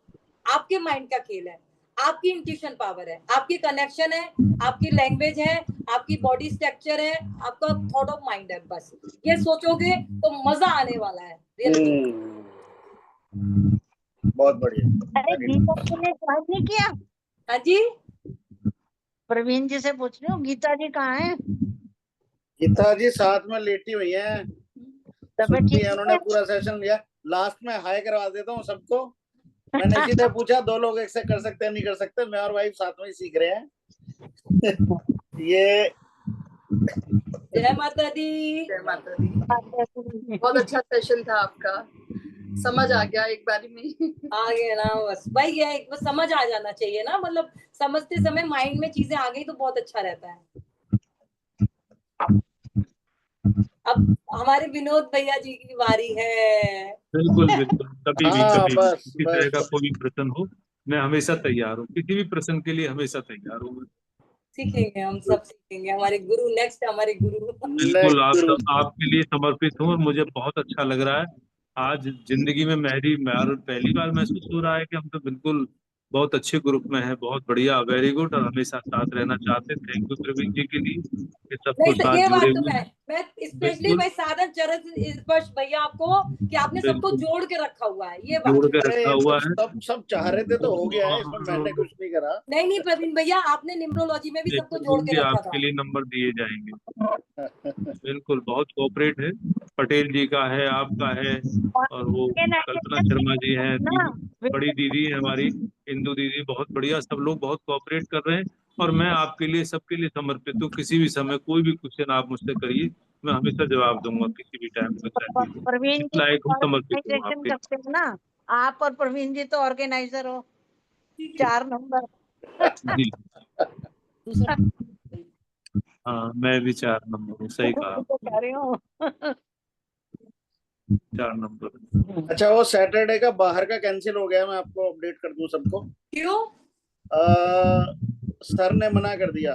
आपके माइंड का खेल है, आपकी इंट्यूशन पावर है, आपकी कनेक्शन है, आपकी लैंग्वेज है, आपकी बॉडी स्ट्रक्चर है, आपका थॉट ऑफ माइंड है। बस ये सोचोगे तो मजा आने वाला है। बहुत बढ़िया। अरे गीता जी ने ज्वाइन नहीं किया? हाँ जी, प्रवीण जी से पूछ रही हूँ, गीता जी कहाँ है? गीता जी साथ में लेटी हुई हैं, उन्होंने पूरा सेशन लिया। लास्ट में हाई करवा देता हूँ सबको। मैंने इसी से पूछा, 2 लोग एक से कर सकते हैं नहीं कर सकते? मैं और वाइफ साथ में ही सीख रहे हैं। ये जय माता दी। जय माता दी। बहुत अच्छा सेशन था आपका, समझ आ गया एक बारी में। आ गया ना, बस भाई ये बस समझ आ जाना चाहिए ना, मतलब समझते समय माइंड में चीजें आ गई तो बहुत अच्छा रहता है। अब हमारे विनोद भैया जी की बारी है। बिल्कुल बिल्कुल, कभी भी किसी तरह का कोई प्रश्न हो, मैं हमेशा तैयार हूँ। किसी भी प्रश्न के लिए हमेशा तैयार हूँ। सीखेंगे, हम सब सीखेंगे। हमारे गुरु नेक्स्ट, हमारे गुरु। बिल्कुल, आप सब आपके लिए समर्पित हूँ और मुझे बहुत अच्छा लग रहा है। आज जिंदगी में मेरी पहली बार महसूस हो रहा है कि हम तो बिल्कुल बहुत अच्छे ग्रुप में हैं। बहुत बढ़िया, वेरी गुड, और हमेशा साथ रहना चाहते हैं। थैंक यू प्रवीण जी के लिए कि सबको साथ ये बात जुड़े तो हुए। मैं स्पेशली भाई साधन चरण स्पर्श भैया आपको कि आपने सबको जोड़ के रखा हुआ है। ये बात जोड़ के रखा हुआ है। सब चाह रहे थे तो हो गया है, इसमें मैंने कुछ नहीं करा। नहीं प्रवीण भैया, आपने न्यूमरोलॉजी में भी सबको जोड़ के रखा था। आपके लिए नंबर दिए जाएंगे। बिल्कुल, बहुत कोऑपरेट है। पटेल जी का है, आपका है, और वो कल्पना शर्मा जी है, बड़ी दीदी है हमारी इंदू दीदी, बहुत बढ़िया। सब लोग बहुत कोऑपरेट कर रहे हैं और मैं आपके लिए, सबके लिए समर्पित हूँ। किसी भी समय कोई भी क्वेश्चन आप मुझसे करिए, मैं हमेशा जवाब दूंगा, किसी भी टाइम पे। प्रवीण जी लायक हूँ, समर्पित हूँ आपके। करते हैं ना आप, और प्रवीण जी तो ऑर्गेनाइजर हो। 4 नंबर जी दूसरा हाँ, मैं भी 4 नंबर हूँ, सही कहा, तो कह रही हूँ 4 नंबर। अच्छा, वो सैटरडे का बाहर का कैंसिल हो गया, मैं आपको अपडेट कर दूं सबको। क्यों? सर ने मना कर दिया।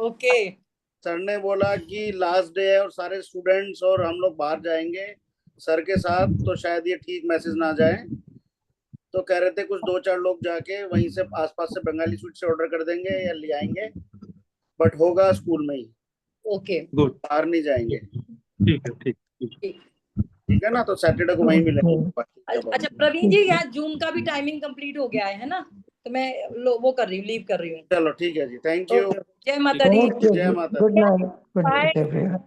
ओके। सर ने बोला कि लास्ट डे है और सारे स्टूडेंट्स और हम लोग बाहर जाएंगे सर के साथ, तो शायद ये ठीक मैसेज ना जाए, तो कह रहे थे कुछ 2-4 लोग जाके वहीं से आसपास से बंगाली स्वीट से ऑर्डर कर देंगे या ले आएंगे, बट होगा स्कूल में ही, ओके गुड, बाहर नहीं जाएंगे। ठीक है, ठीक ठीक। ठीक है ना, तो सैटरडे को वहीं मिलेंगे। बाकी क्या बात। अच्छा प्रवीण जी, यार जूम का भी टाइमिंग कंप्लीट हो गया है ना, तो मैं वो कर रही हूँ, लीव कर रही हूँ। चलो ठीक है जी, थैंक यू। जय माता दी। ओके, जय माता गुड दी। Night, good Bye. Night everyone.